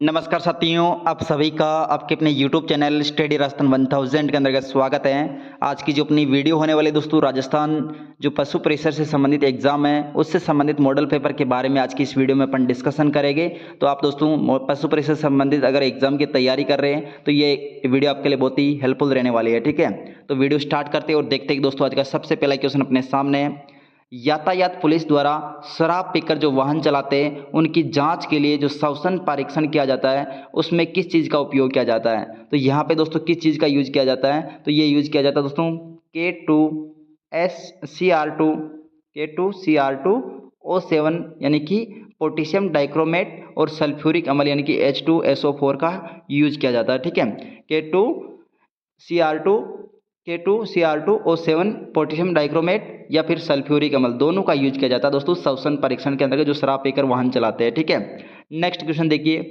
नमस्कार साथियों, आप सभी का आपके अपने YouTube चैनल स्टडी राजस्थान 1000 के अंतर्गत स्वागत है। आज की जो अपनी वीडियो होने वाली दोस्तों, राजस्थान जो पशु परिसर से संबंधित एग्जाम है उससे संबंधित मॉडल पेपर के बारे में आज की इस वीडियो में अपन डिस्कशन करेंगे। तो आप दोस्तों पशु परिसर से संबंधित अगर एग्जाम की तैयारी कर रहे हैं तो ये वीडियो आपके लिए बहुत ही हेल्पफुल रहने वाली है। ठीक है, तो वीडियो स्टार्ट करते हैं और देखते हैं दोस्तों आज का सबसे पहला क्वेश्चन अपने सामने है। यातायात पुलिस द्वारा शराब पीकर जो वाहन चलाते हैं उनकी जांच के लिए जो श्वसन परीक्षण किया जाता है उसमें किस चीज़ का उपयोग किया जाता है। तो यहाँ पे दोस्तों किस चीज़ का यूज किया जाता है, तो ये यूज किया जाता है दोस्तों K2SCR2O7 यानी कि पोटेशियम डाइक्रोमेट और सल्फ्यूरिक अम्ल यानी कि H2SO4 का यूज किया जाता है। ठीक है, K2CR2O7 पोटेशियम डाइक्रोमेट या फिर सल्फ्यूरिक अम्ल दोनों का यूज किया जाता है दोस्तों श्वसन परीक्षण के अंतर्गत जो शराब पीकर वाहन चलाते हैं। ठीक है, नेक्स्ट क्वेश्चन देखिए,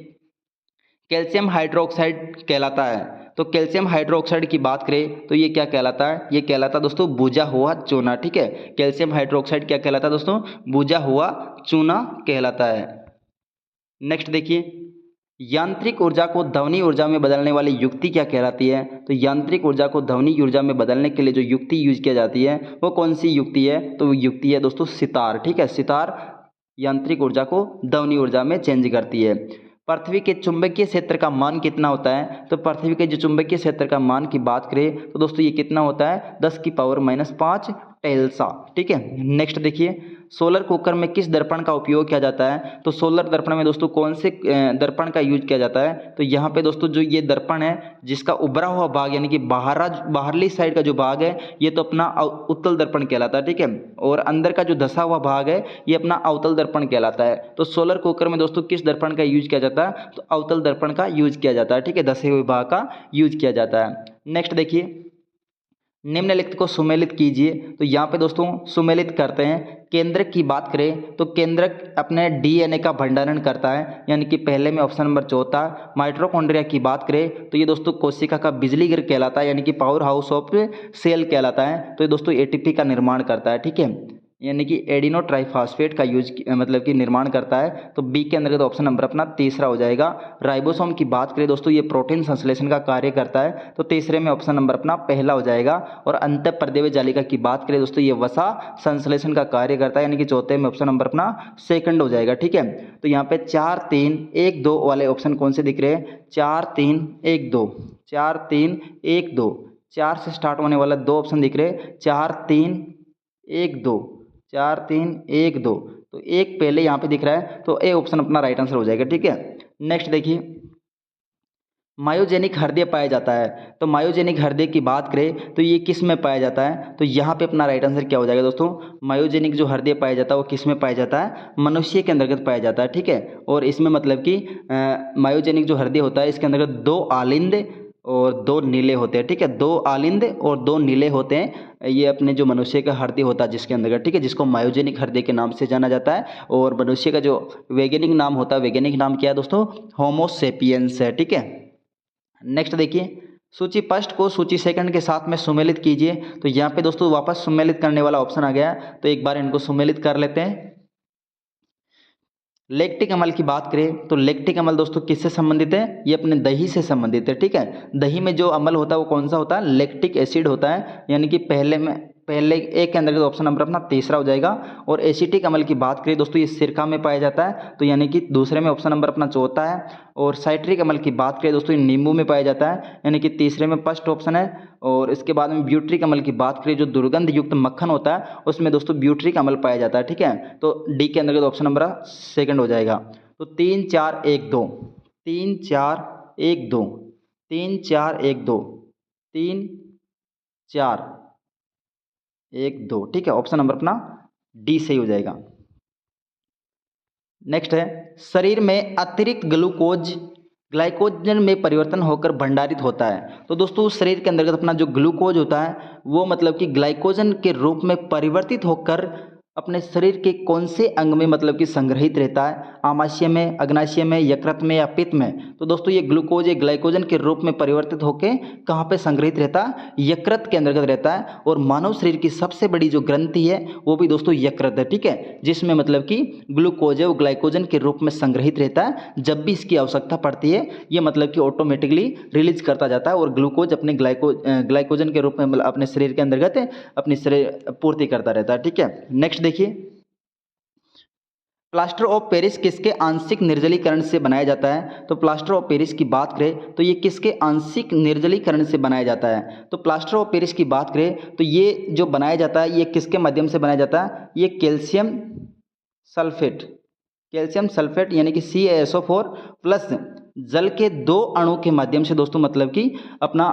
कैल्शियम हाइड्रोक्साइड कहलाता है। तो कैल्शियम हाइड्रोक्साइड की बात करें तो ये क्या कहलाता है, ये कहलाता है दोस्तों बुझा हुआ चूना। ठीक है, कैल्शियम हाइड्रोक्साइड क्या कहलाता है दोस्तों, बुझा हुआ चूना कहलाता है। नेक्स्ट देखिए, यांत्रिक ऊर्जा को ध्वनि ऊर्जा में बदलने वाली युक्ति क्या कहलाती है। तो यांत्रिक ऊर्जा को ध्वनि ऊर्जा में बदलने के लिए जो युक्ति यूज किया जाती है वो कौन सी युक्ति है, तो वो युक्ति है दोस्तों सितार। ठीक है, सितार यांत्रिक ऊर्जा को ध्वनि ऊर्जा में चेंज करती है। पृथ्वी के चुंबकीय क्षेत्र का मान कितना होता है, तो पृथ्वी के जो चुंबकीय क्षेत्र का मान की बात करें तो दोस्तों ये कितना होता है 10⁻⁻5 टेल्सा। ठीक है, नेक्स्ट देखिए, सोलर कुकर में किस दर्पण का उपयोग किया जाता है। तो सोलर दर्पण में दोस्तों कौन से दर्पण का यूज किया जाता है, तो यहाँ पे दोस्तों जो ये दर्पण है जिसका उभरा हुआ भाग यानी कि बाहरली साइड का जो भाग है ये तो अपना उत्तल दर्पण कहलाता है। ठीक है, और अंदर का जो धसा हुआ भाग है ये अपना अवतल दर्पण कहलाता है। तो सोलर कुकर में दोस्तों किस दर्पण का यूज किया जाता है, तो अवतल दर्पण का यूज किया जाता है। ठीक है, धसे हुए भाग का यूज किया जाता है। नेक्स्ट देखिए, निम्नलिखित को सुमेलित कीजिए। तो यहाँ पे दोस्तों सुमेलित करते हैं। केंद्रक की बात करें तो केंद्रक अपने डीएनए का भंडारण करता है यानी कि पहले में ऑप्शन नंबर चौथा। माइटोकॉन्ड्रिया की बात करें तो ये दोस्तों कोशिका का बिजली घर कहलाता है यानी कि पावर हाउस ऑफ सेल कहलाता है। तो ये दोस्तों एटीपी का निर्माण करता है। ठीक है, यानी कि एडिनो ट्राइफॉस्फेट का यूज मतलब कि निर्माण करता है। तो बी के अंदर ऑप्शन नंबर अपना तीसरा हो जाएगा। राइबोसोम की बात करें दोस्तों ये प्रोटीन संश्लेषण का कार्य करता है। तो तीसरे में ऑप्शन नंबर अपना पहला हो जाएगा। और अंतःपर्देवीय जालिका की बात करें दोस्तों ये वसा संश्लेषण का कार्य करता है यानी कि चौथे में ऑप्शन नंबर अपना सेकंड हो जाएगा। ठीक है, तो यहाँ पे 4 3 1 2 वाले ऑप्शन कौन से दिख रहे हैं, 4 3 1 2, 4 3 1 2, 4 से स्टार्ट होने वाला 2 ऑप्शन दिख रहे हैं, 4 3 1 2, 4 3 1 2। तो एक पहले यहाँ पे दिख रहा है तो ए ऑप्शन अपना राइट आंसर हो जाएगा। ठीक है, नेक्स्ट देखिए, मायोजेनिक हृदय पाया जाता है। तो मायोजेनिक हृदय की बात करें तो ये किस में पाया जाता है, तो यहाँ पे अपना राइट आंसर क्या हो जाएगा दोस्तों, मायोजेनिक जो हृदय पाया जाता है वो किस में पाया जाता है, मनुष्य के अंतर्गत पाया जाता है। ठीक है, और इसमें मतलब कि मायोजेनिक जो हृदय होता है इसके अंतर्गत 2 आलिंद और 2 नीले होते हैं। ठीक है, 2 आलिंद और 2 नीले होते हैं। ये अपने जो मनुष्य का हृदय होता है जिसके अंदर, ठीक है, जिसको मायोजेनिक हृदय के नाम से जाना जाता है। और मनुष्य का जो वैज्ञानिक नाम होता है, वैज्ञानिक नाम क्या है दोस्तों, होमोसेपियंस है। ठीक है, नेक्स्ट देखिए, सूची फर्स्ट को सूची सेकंड के साथ में सुमेलित कीजिए। तो यहाँ पे दोस्तों वापस सुमेलित करने वाला ऑप्शन आ गया, तो एक बार इनको सुमेलित कर लेते हैं। लैक्टिक अम्ल की बात करें तो लैक्टिक अम्ल दोस्तों किससे संबंधित है, ये अपने दही से संबंधित है। ठीक है, दही में जो अम्ल होता है वो कौन सा होता है, लैक्टिक एसिड होता है यानी कि पहले एक के अंदर ऑप्शन नंबर अपना तीसरा हो जाएगा। और एसिटिक अम्ल की बात करें दोस्तों ये सिरका में पाया जाता है तो यानी कि दूसरे में ऑप्शन नंबर अपना चौथा है। और साइट्रिक अम्ल की बात करें दोस्तों ये नींबू में पाया जाता है यानी कि तीसरे में फर्स्ट ऑप्शन है। और इसके बाद में ब्यूट्रिक अम्ल की बात करें जो दुर्गंध युक्त मक्खन होता है उसमें दोस्तों ब्यूट्रिक अम्ल पाया जाता है। ठीक है, तो डी के अंदर ऑप्शन नंबर सेकंड हो जाएगा। तो 3 4 1 2, 3 4 1 2, 3 4 1 2, 3 4 1 2। ठीक है, ऑप्शन नंबर अपना डी सही हो जाएगा। नेक्स्ट है, शरीर में अतिरिक्त ग्लाइकोजन में परिवर्तन होकर भंडारित होता है। तो दोस्तों शरीर के अंतर्गत अपना जो ग्लूकोज होता है वो मतलब कि ग्लाइकोजन के रूप में परिवर्तित होकर अपने शरीर के कौन से अंग में मतलब कि संग्रहित रहता है, आमाशय में, अग्नाशय में, यकृत में या पित्त में? तो दोस्तों ये ग्लूकोज एक ग्लाइकोजन के रूप में परिवर्तित होकर कहाँ पे संग्रहित रहता है? यकृत के अंतर्गत रहता है। और मानव शरीर की सबसे बड़ी जो ग्रंथि है वो भी दोस्तों यकृत है, ठीक है, जिसमें मतलब कि ग्लूकोज है वो ग्लाइकोजन के रूप में संग्रहित रहता है। जब भी इसकी आवश्यकता पड़ती है ये मतलब कि ऑटोमेटिकली रिलीज करता जाता है और ग्लूकोज अपने ग्लाइकोजन के रूप में मतलब अपने शरीर के अंतर्गत अपनी शरीर पूर्ति करता रहता है, ठीक है। नेक्स्ट देखिए, प्लास्टर ऑफ पेरिस किसके आंशिक निर्जलीकरण से बनाया जाता है? तो प्लास्टर ऑफ पेरिस की बात करें तो ये किसके आंशिक निर्जलीकरण से बनाया जाता है? तो प्लास्टर ऑफ पेरिस की बात करें तो ये जो बनाया जाता है ये किसके माध्यम से बनाया जाता है? ये कैल्शियम सल्फेट, कैल्शियम सल्फेट यानी कि CaSO4 प्लस जल के 2 अणु के माध्यम से दोस्तों मतलब कि अपना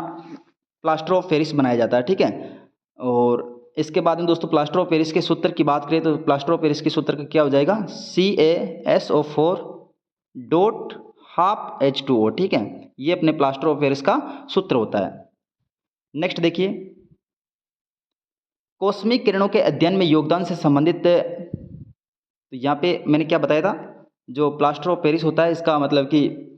प्लास्टर ऑफ पेरिस बनाया जाता है, ठीक है। और इसके बाद में दोस्तों प्लास्टर ऑफ पेरिस के सूत्र की बात करें तो प्लास्टर ऑफ पेरिस के सूत्र का क्या हो जाएगा? CaSO4 डॉट हाफ H2O, ठीक है, ये अपने प्लास्टर ऑफ पेरिस का सूत्र होता है। नेक्स्ट देखिए, कॉस्मिक किरणों के अध्ययन में योगदान से संबंधित, तो यहाँ पे मैंने क्या बताया था, जो प्लास्टर ऑफ पेरिस होता है इसका मतलब कि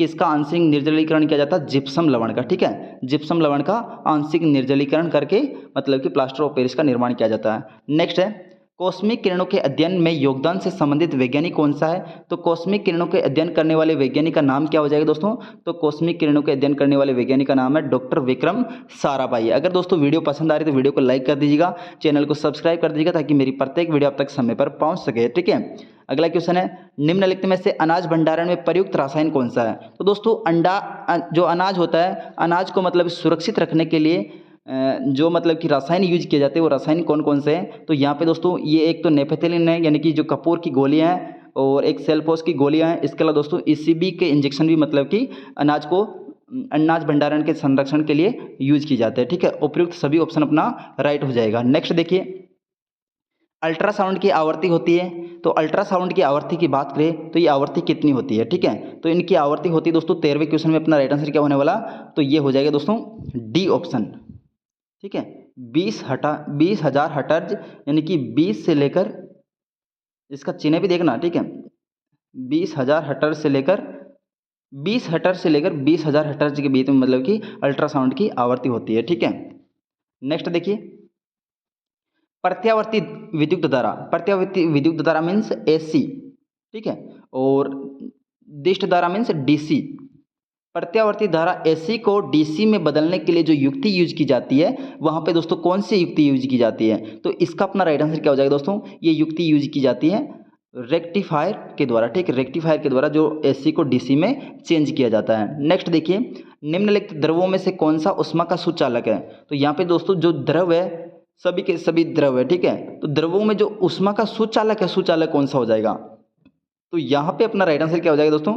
इसका आंशिक निर्जलीकरण किया जाता है जिप्सम लवण का, ठीक है, जिप्सम लवण का आंशिक निर्जलीकरण करके मतलब कि प्लास्टर ऑफ पेरिस का निर्माण किया जाता है। नेक्स्ट है, कॉस्मिक किरणों के अध्ययन में योगदान से संबंधित वैज्ञानिक कौन सा है? तो कॉस्मिक किरणों के अध्ययन करने वाले वैज्ञानिक का नाम क्या हो जाएगा दोस्तों? तो कॉस्मिक किरणों के अध्ययन करने वाले वैज्ञानिक का नाम है डॉक्टर विक्रम साराभाई। अगर दोस्तों वीडियो पसंद आ रही है तो वीडियो को लाइक कर दीजिएगा, चैनल को सब्सक्राइब कर दीजिएगा ताकि मेरी प्रत्येक वीडियो आप तक समय पर पहुंच सके, ठीक है। अगला क्वेश्चन है, निम्नलिखित में से अनाज भंडारण में प्रयुक्त रासायन कौन सा है? तो दोस्तों जो अनाज होता है, अनाज को मतलब सुरक्षित रखने के लिए जो मतलब कि रसायन यूज किए जाते हैं वो रसायन कौन कौन से हैं? तो यहाँ पे दोस्तों ये एक तो नेफेथेलिन है यानी कि जो कपूर की गोलियां हैं, और एक सेल्फोस की गोलियां हैं। इसके अलावा दोस्तों ECB के इंजेक्शन भी मतलब कि अनाज भंडारण के संरक्षण के लिए यूज किए जाते हैं, ठीक है। उपयुक्त सभी ऑप्शन अपना राइट हो जाएगा। नेक्स्ट देखिए, अल्ट्रासाउंड की आवृत्ति होती है, तो अल्ट्रासाउंड की आवृत्ति की बात करें तो ये आवृत्ति कितनी होती है, ठीक है। तो इनकी आवृत्ति होती है दोस्तों 13वें क्वेश्चन में अपना राइट आंसर क्या होने वाला? तो ये हो जाएगा दोस्तों डी ऑप्शन, ठीक है। 20,000 हर्ट्ज यानी कि 20 से लेकर, इसका चिन्ह भी देखना, ठीक है, 20,000 हर्ट्ज से लेकर 20,000 हर्ट्ज के बीच में मतलब कि अल्ट्रासाउंड की आवृत्ति होती है, ठीक है। नेक्स्ट देखिए, प्रत्यावर्ती विद्युत धारा, प्रत्यावर्ती विद्युत धारा मीन्स AC, ठीक है, और दिष्ट धारा मीन्स DC। प्रत्यावर्ती धारा AC को DC में बदलने के लिए जो युक्ति यूज की जाती है वहाँ पे दोस्तों कौन सी युक्ति यूज की जाती है? तो इसका अपना राइट आंसर क्या हो जाएगा दोस्तों? ये युक्ति यूज की जाती है रेक्टिफायर के द्वारा, ठीक है, रेक्टिफायर के द्वारा जो AC को DC में चेंज किया जाता है। नेक्स्ट देखिए, निम्नलिखित द्रवों में से कौन सा ऊष्मा का सुचालक है? तो यहाँ पे दोस्तों जो द्रव है सभी के सभी द्रव है, ठीक है, तो द्रवों में जो ऊष्मा का सुचालक है, सुचालक कौन सा हो जाएगा? तो यहाँ पे अपना राइट आंसर क्या हो जाएगा दोस्तों?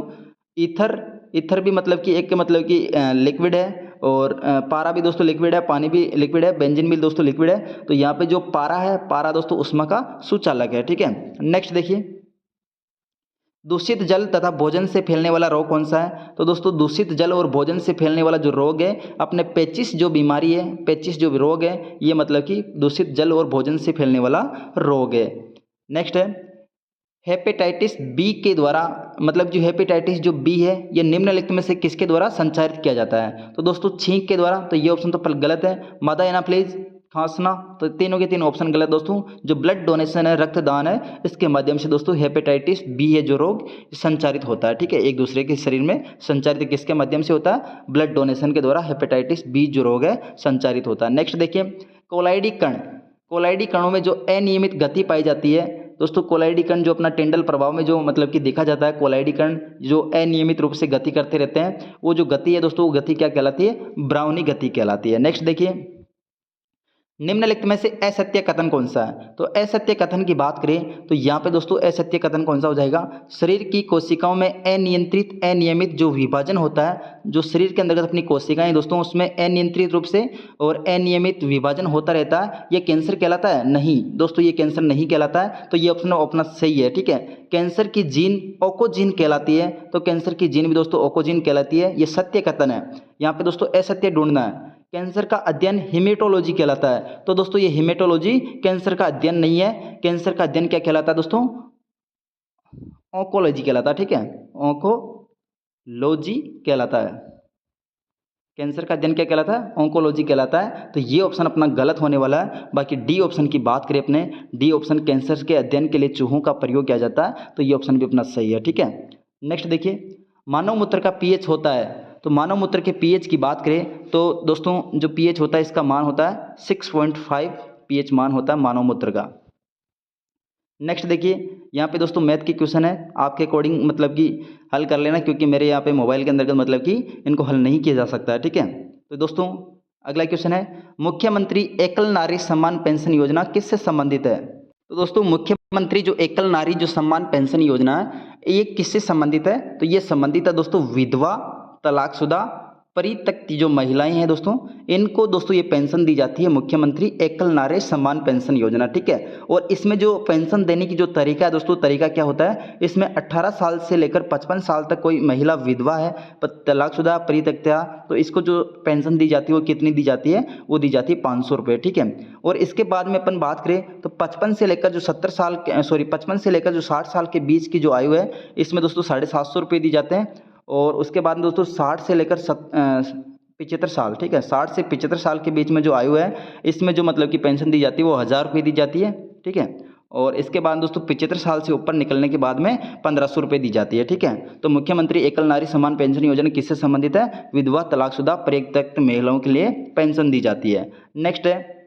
ईथर भी मतलब कि एक मतलब कि लिक्विड है, और पारा भी दोस्तों लिक्विड है, पानी भी लिक्विड है, बेंजीन भी दोस्तों लिक्विड है। तो यहाँ पे जो पारा है, पारा दोस्तों ऊष्मा का सुचालक है, ठीक है। नेक्स्ट देखिए, दूषित जल तथा भोजन से फैलने वाला रोग कौन सा है? तो दोस्तों दूषित जल और भोजन से फैलने वाला जो रोग है, अपने पेचिस जो बीमारी है, पेचिस जो रोग है, ये मतलब कि दूषित जल और भोजन से फैलने वाला रोग है। नेक्स्ट है, हेपेटाइटिस बी के द्वारा, मतलब जो हेपेटाइटिस जो बी है ये निम्नलिखित में से किसके द्वारा संचारित किया जाता है? तो दोस्तों छींक के द्वारा, तो ये ऑप्शन तो गलत है। मादा एनाफ्लीज, खांसना, तो तीनों के तीन ऑप्शन गलत दोस्तों। जो ब्लड डोनेशन है, रक्तदान है, इसके माध्यम से दोस्तों हेपेटाइटिस बी है जो रोग संचारित होता है, ठीक है, एक दूसरे के शरीर में संचारित किसके माध्यम से होता है? ब्लड डोनेशन के द्वारा हेपेटाइटिस बी जो रोग है संचारित होता है। नेक्स्ट देखिए, कोलाइडी कण, कोलाइडी कणों में जो अनियमित गति पाई जाती है दोस्तों, कोलाइडी कण जो अपना टेंडल प्रभाव में जो मतलब कि देखा जाता है, कोलाइडी कण जो अनियमित रूप से गति करते रहते हैं, वो जो गति है दोस्तों, वो गति क्या कहलाती है? ब्राउनी गति कहलाती है। नेक्स्ट देखिए, निम्नलिखित में से असत्य कथन कौन सा है? तो असत्य कथन की बात करें तो यहाँ पे दोस्तों असत्य कथन कौन सा हो जाएगा? शरीर की कोशिकाओं में अनियंत्रित अनियमित जो विभाजन होता है, जो शरीर के अंतर्गत अपनी कोशिकाएं दोस्तों उसमें अनियंत्रित रूप से और अनियमित विभाजन होता रहता है, ये कैंसर कहलाता है? नहीं दोस्तों, ये कैंसर नहीं कहलाता है। तो ये ऑप्शन अपना सही है, ठीक है। कैंसर की जीन ओकोजीन कहलाती है, तो कैंसर की जीन भी दोस्तों ओकोजीन कहलाती है, ये सत्य कथन है। यहाँ पे दोस्तों असत्य ढूंढना है। कैंसर का अध्ययन हेमेटोलॉजी कहलाता है। तो दोस्तों ये हेमेटोलॉजी कैंसर का अध्ययन नहीं है, कैंसर का अध्ययन क्या कहलाता है दोस्तों? ऑन्कोलॉजी कहलाता है, ठीक है, ऑन्कोलॉजी कहलाता है। कैंसर का अध्ययन क्या कहलाता है? ऑन्कोलॉजी कहलाता है। तो ये ऑप्शन अपना गलत होने वाला है। बाकी डी ऑप्शन की बात करें अपने, डी ऑप्शन कैंसर के अध्ययन के लिए चूहों का प्रयोग किया जाता है, तो ये ऑप्शन भी अपना सही है, ठीक है। नेक्स्ट देखिए, मानव मूत्र का पीएच होता है, तो मानव मूत्र के पीएच की बात करें तो दोस्तों जो पीएच होता है इसका मान होता है 6.5 पीएच मान होता है मानव मूत्र का। नेक्स्ट देखिए, यहाँ पे दोस्तों मैथ की क्वेश्चन है, आपके अकॉर्डिंग मतलब कि हल कर लेना, क्योंकि मेरे यहाँ पे मोबाइल के अंदर मतलब कि इनको हल नहीं किया जा सकता है, ठीक है। तो दोस्तों अगला क्वेश्चन है, मुख्यमंत्री एकल नारी सम्मान पेंशन योजना किससे संबंधित है? तो दोस्तों मुख्यमंत्री जो एकल नारी जो सम्मान पेंशन योजना है ये किससे संबंधित है? तो ये संबंधित है दोस्तों विधवा, तलाकशुदा, परित्यक्त जो महिलाएं हैं दोस्तों, इनको दोस्तों ये पेंशन दी जाती है, मुख्यमंत्री एकल नारी सम्मान पेंशन योजना, ठीक है। और इसमें जो पेंशन देने की जो तरीका है दोस्तों, तरीका क्या होता है, इसमें 18 साल से लेकर 55 साल तक कोई महिला विधवा है, तलाकशुदा, परित्यक्ता, तो इसको जो पेंशन दी जाती है वो कितनी दी जाती है? वो दी जाती है 500 रुपये, ठीक है। और इसके बाद में अपन बात करें तो 55 से लेकर जो 55 से लेकर जो 60 साल के बीच की जो आयु है, इसमें दोस्तों 750 रुपये दी जाते हैं। और उसके बाद दोस्तों 60 से लेकर 75 साल, ठीक है, 60 से 75 साल के बीच में जो आयु है, इसमें जो मतलब कि पेंशन दी जाती है वो 1000 रुपये दी जाती है, ठीक है। और इसके बाद दोस्तों 75 साल से ऊपर निकलने के बाद में 1500 रुपये दी जाती है, ठीक है। तो मुख्यमंत्री एकल नारी सम्मान पेंशन योजना किससे संबंधित है? विधवा, तलाकशुदा, परित्यक्त महिलाओं के लिए पेंशन दी जाती है। नेक्स्ट है,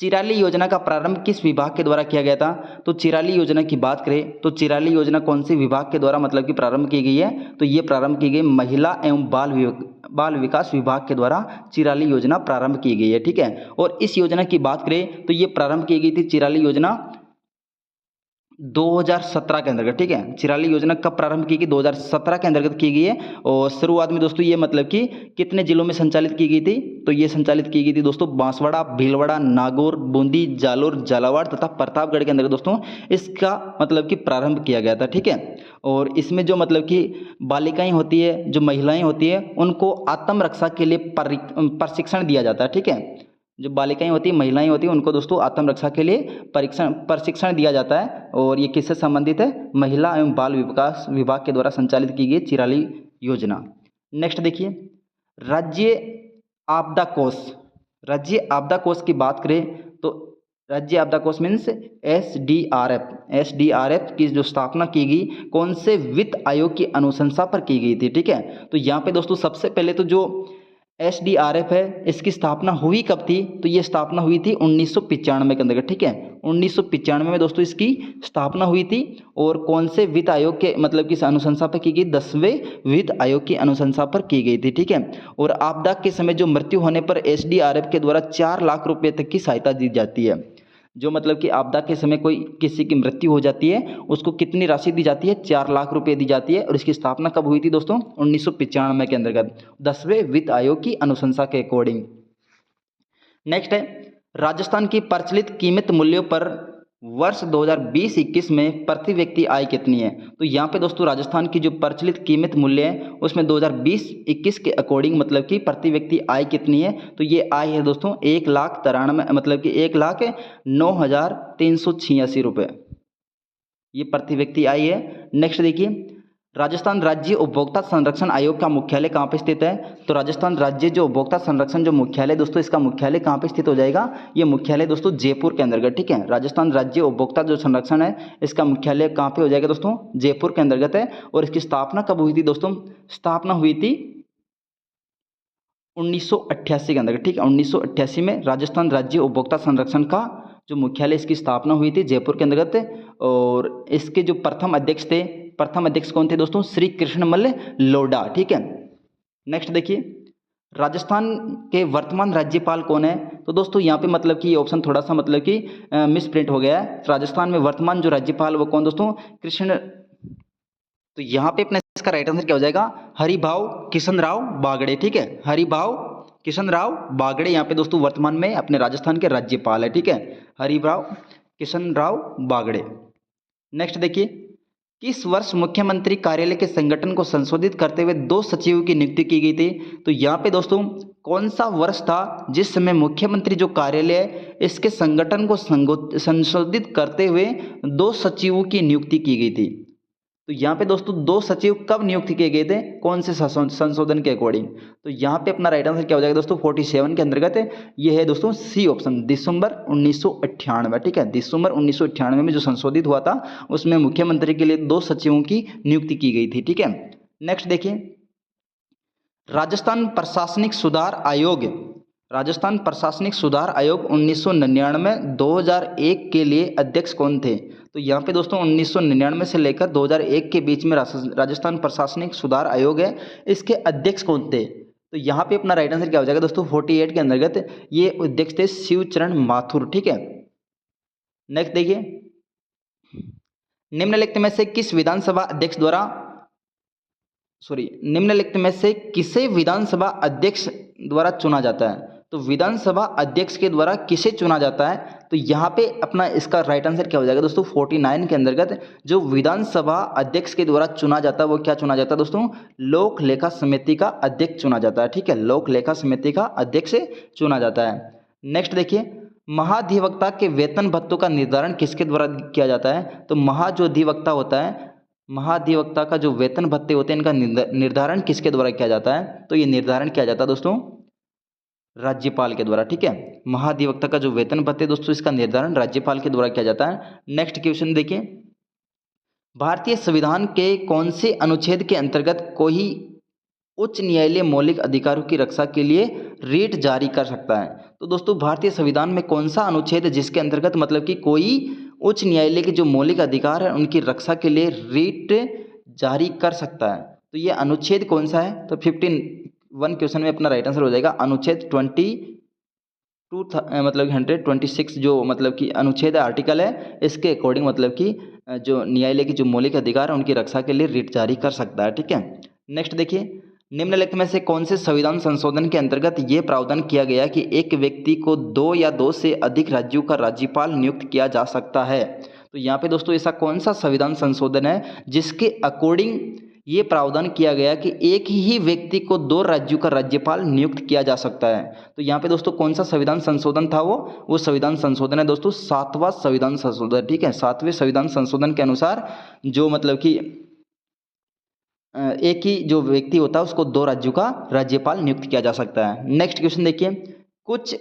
चिराली योजना का प्रारंभ किस विभाग के द्वारा किया गया था? तो चिराली योजना की बात करें तो चिराली योजना कौन से विभाग के द्वारा मतलब कि प्रारंभ की गई है? तो ये प्रारंभ की गई महिला एवं बाल विकास विभाग के द्वारा चिराली योजना प्रारंभ की गई है, ठीक है। और इस योजना की बात करें तो ये प्रारंभ की गई थी चिराली योजना 2017 के अंतर्गत, ठीक है। चिराली योजना कब प्रारंभ की गई? 2017 के अंतर्गत की गई है। और शुरुआत में दोस्तों ये मतलब कि कितने जिलों में संचालित की गई थी? तो ये संचालित की गई थी दोस्तों बांसवाड़ा, भीलवाड़ा, नागौर, बूंदी, जालोर, झालावाड़ तथा प्रतापगढ़ के अंदर दोस्तों इसका मतलब कि प्रारंभ किया गया था, ठीक है। और इसमें जो मतलब कि बालिकाएं होती है, जो महिलाएं होती है, उनको आत्मरक्षा के लिए प्रशिक्षण दिया जाता है, ठीक है। जो बालिकाएं होती हैं, महिलाएं होती हैं, उनको दोस्तों आत्मरक्षा के लिए प्रशिक्षण दिया जाता है। और ये किससे संबंधित है? महिला एवं बाल विकास विभाग के द्वारा संचालित की गई चिराली योजना। नेक्स्ट देखिए, राज्य आपदा कोष, राज्य आपदा कोष की बात करें तो राज्य आपदा कोष मीन्स एसडीआरएफ, एसडीआरएफ की जो स्थापना की गई कौन से वित्त आयोग की अनुशंसा पर की गई थी, ठीक है। तो यहाँ पे दोस्तों सबसे पहले तो जो एसडीआरएफ है इसकी स्थापना हुई कब थी? तो ये स्थापना हुई थी 1995 के अंदर, ठीक है। 1995 में दोस्तों इसकी स्थापना हुई थी। और कौन से वित्त आयोग के मतलब किस अनुशंसा पर की गई? 10वें वित्त आयोग की अनुशंसा पर की गई थी, ठीक है। और आपदा के समय जो मृत्यु होने पर एसडीआरएफ के द्वारा 4 लाख रुपये तक की सहायता दी जाती है। जो मतलब कि आपदा के समय कोई किसी की मृत्यु हो जाती है उसको कितनी राशि दी जाती है? 4 लाख रुपए दी जाती है। और इसकी स्थापना कब हुई थी दोस्तों? 1995 के अंतर्गत 10वें वित्त आयोग की अनुशंसा के अकॉर्डिंग। नेक्स्ट है, राजस्थान की प्रचलित कीमत मूल्यों पर वर्ष 2020-21 में प्रति व्यक्ति आय कितनी है? तो यहाँ पे दोस्तों राजस्थान की जो प्रचलित कीमत मूल्य है उसमें 2020-21 के अकॉर्डिंग मतलब कि प्रति व्यक्ति आय कितनी है? तो ये आय है दोस्तों 1,93 मतलब कि 1,09,386 रुपये, ये प्रति व्यक्ति आय है। नेक्स्ट देखिए, राजस्थान राज्य उपभोक्ता संरक्षण आयोग का मुख्यालय कहाँ पे स्थित है? तो राजस्थान राज्य जो उपभोक्ता संरक्षण जो मुख्यालय दोस्तों इसका मुख्यालय कहाँ पे स्थित हो जाएगा? ये मुख्यालय दोस्तों जयपुर के अंतर्गत, ठीक है। राजस्थान राज्य उपभोक्ता जो संरक्षण है इसका मुख्यालय कहाँ पे हो जाएगा दोस्तों? जयपुर के अंतर्गत है। और इसकी स्थापना कब हुई थी दोस्तों? स्थापना हुई थी 1988 के अंतर्गत, ठीक है। 1988 में राजस्थान राज्य उपभोक्ता संरक्षण का जो मुख्यालय इसकी स्थापना हुई थी जयपुर के अंतर्गत। और इसके जो प्रथम अध्यक्ष थे, प्रथम अध्यक्ष कौन थे दोस्तों? श्री कृष्णमल्ल लोढ़ा, ठीक है। नेक्स्ट देखिए, राजस्थान के वर्तमान राज्यपाल कौन है? तो दोस्तों यहाँ पे मतलब कि ये ऑप्शन थोड़ा सा मतलब कि मिस प्रिंट हो गया है। राजस्थान में वर्तमान जो राज्यपाल वो कौन दोस्तों? कृष्ण, तो यहाँ पे अपने इसका राइट आंसर क्या हो जाएगा? हरिभाऊ किशनराव बागड़े, ठीक है। हरिभाऊ किशनराव बागड़े यहाँ पे दोस्तों वर्तमान में अपने राजस्थान के राज्यपाल है, ठीक है। हरिभाऊ किशनराव बागड़े। नेक्स्ट देखिए, किस वर्ष मुख्यमंत्री कार्यालय के संगठन को संशोधित करते हुए 2 सचिवों की नियुक्ति की गई थी? तो यहाँ पे दोस्तों कौन सा वर्ष था जिस समय मुख्यमंत्री जो कार्यालय है इसके संगठन को संशोधित करते हुए 2 सचिवों की नियुक्ति की गई थी? तो यहाँ पे दोस्तों 2 सचिव कब नियुक्त किए गए थे, कौन से संशोधन के अकॉर्डिंग? तो यहाँ पे अपना राइट आंसर क्या हो जाएगा दोस्तों 47 के अंतर्गत ये है दोस्तों सी ऑप्शन, दिसंबर 1998। ठीक है, दिसंबर 1998 में जो संशोधित हुआ था उसमें मुख्यमंत्री के लिए 2 सचिवों की नियुक्ति की गई थी। ठीक है, नेक्स्ट देखिए, राजस्थान प्रशासनिक सुधार आयोग, राजस्थान प्रशासनिक सुधार आयोग 1999 2001 के लिए अध्यक्ष कौन थे? तो यहाँ पे दोस्तों 1999 से लेकर 2001 के बीच में राजस्थान प्रशासनिक सुधार आयोग है, इसके अध्यक्ष कौन थे? तो यहाँ पे अपना राइट आंसर क्या हो जाएगा दोस्तों 48 के अंतर्गत ये अध्यक्ष थे शिवचरण माथुर। ठीक है, नेक्स्ट देखिए, निम्नलिखित में से किस विधानसभा अध्यक्ष द्वारा निम्नलिखित में से किसे विधानसभा अध्यक्ष द्वारा चुना जाता है? तो विधानसभा अध्यक्ष के द्वारा किसे चुना जाता है? तो यहाँ पे अपना इसका राइट आंसर क्या हो जाएगा दोस्तों 49 के अंतर्गत जो विधानसभा अध्यक्ष के द्वारा चुना जाता है वो क्या चुना जाता है दोस्तों? लोक लेखा समिति का अध्यक्ष चुना जाता है। ठीक है, लोक लेखा समिति का अध्यक्ष चुना जाता है। नेक्स्ट देखिए, महाधिवक्ता के वेतन भत्तों का निर्धारण किसके द्वारा किया जाता है? तो जो अधिवक्ता होता है, महाधिवक्ता का जो वेतन भत्ते होते हैं इनका निर्धारण किसके द्वारा किया जाता है? तो ये निर्धारण किया जाता है दोस्तों राज्यपाल के द्वारा। ठीक है, महाधिवक्ता का जो वेतन भत्ते दोस्तों इसका निर्धारण राज्यपाल के द्वारा किया जाता है। नेक्स्ट क्वेश्चन देखिए, भारतीय संविधान के कौन से अनुच्छेद के अंतर्गत कोई उच्च न्यायालय मौलिक अधिकारों की रक्षा के लिए रीट जारी कर सकता है? तो दोस्तों भारतीय संविधान में कौन सा अनुच्छेद है जिसके अंतर्गत मतलब कि कोई उच्च न्यायालय के जो मौलिक अधिकार है उनकी रक्षा के लिए रीट जारी कर सकता है? तो ये अनुच्छेद कौन सा है? तो 51 क्वेश्चन में अपना राइट आंसर हो जाएगा अनुच्छेद 126 जो मतलब कि अनुच्छेद आर्टिकल है इसके अकॉर्डिंग मतलब कि जो न्यायालय की जो मौलिक अधिकार है उनकी रक्षा के लिए रीट जारी कर सकता है। ठीक है, नेक्स्ट देखिए, निम्नलिखित में से कौन से संविधान संशोधन के अंतर्गत ये प्रावधान किया गया कि एक व्यक्ति को 2 या 2 से अधिक राज्यों का राज्यपाल नियुक्त किया जा सकता है? तो यहाँ पे दोस्तों ऐसा कौन सा संविधान संशोधन है जिसके अकॉर्डिंग ये प्रावधान किया गया कि एक ही व्यक्ति को 2 राज्यों का राज्यपाल नियुक्त किया जा सकता है? तो यहाँ पे दोस्तों कौन सा संविधान संशोधन था? वो संविधान संशोधन है दोस्तों 7वां संविधान संशोधन। ठीक है, 7वें संविधान संशोधन के अनुसार जो मतलब कि एक ही जो व्यक्ति होता है उसको 2 राज्यों का राज्यपाल नियुक्त किया जा सकता है। नेक्स्ट क्वेश्चन देखिए, कुछ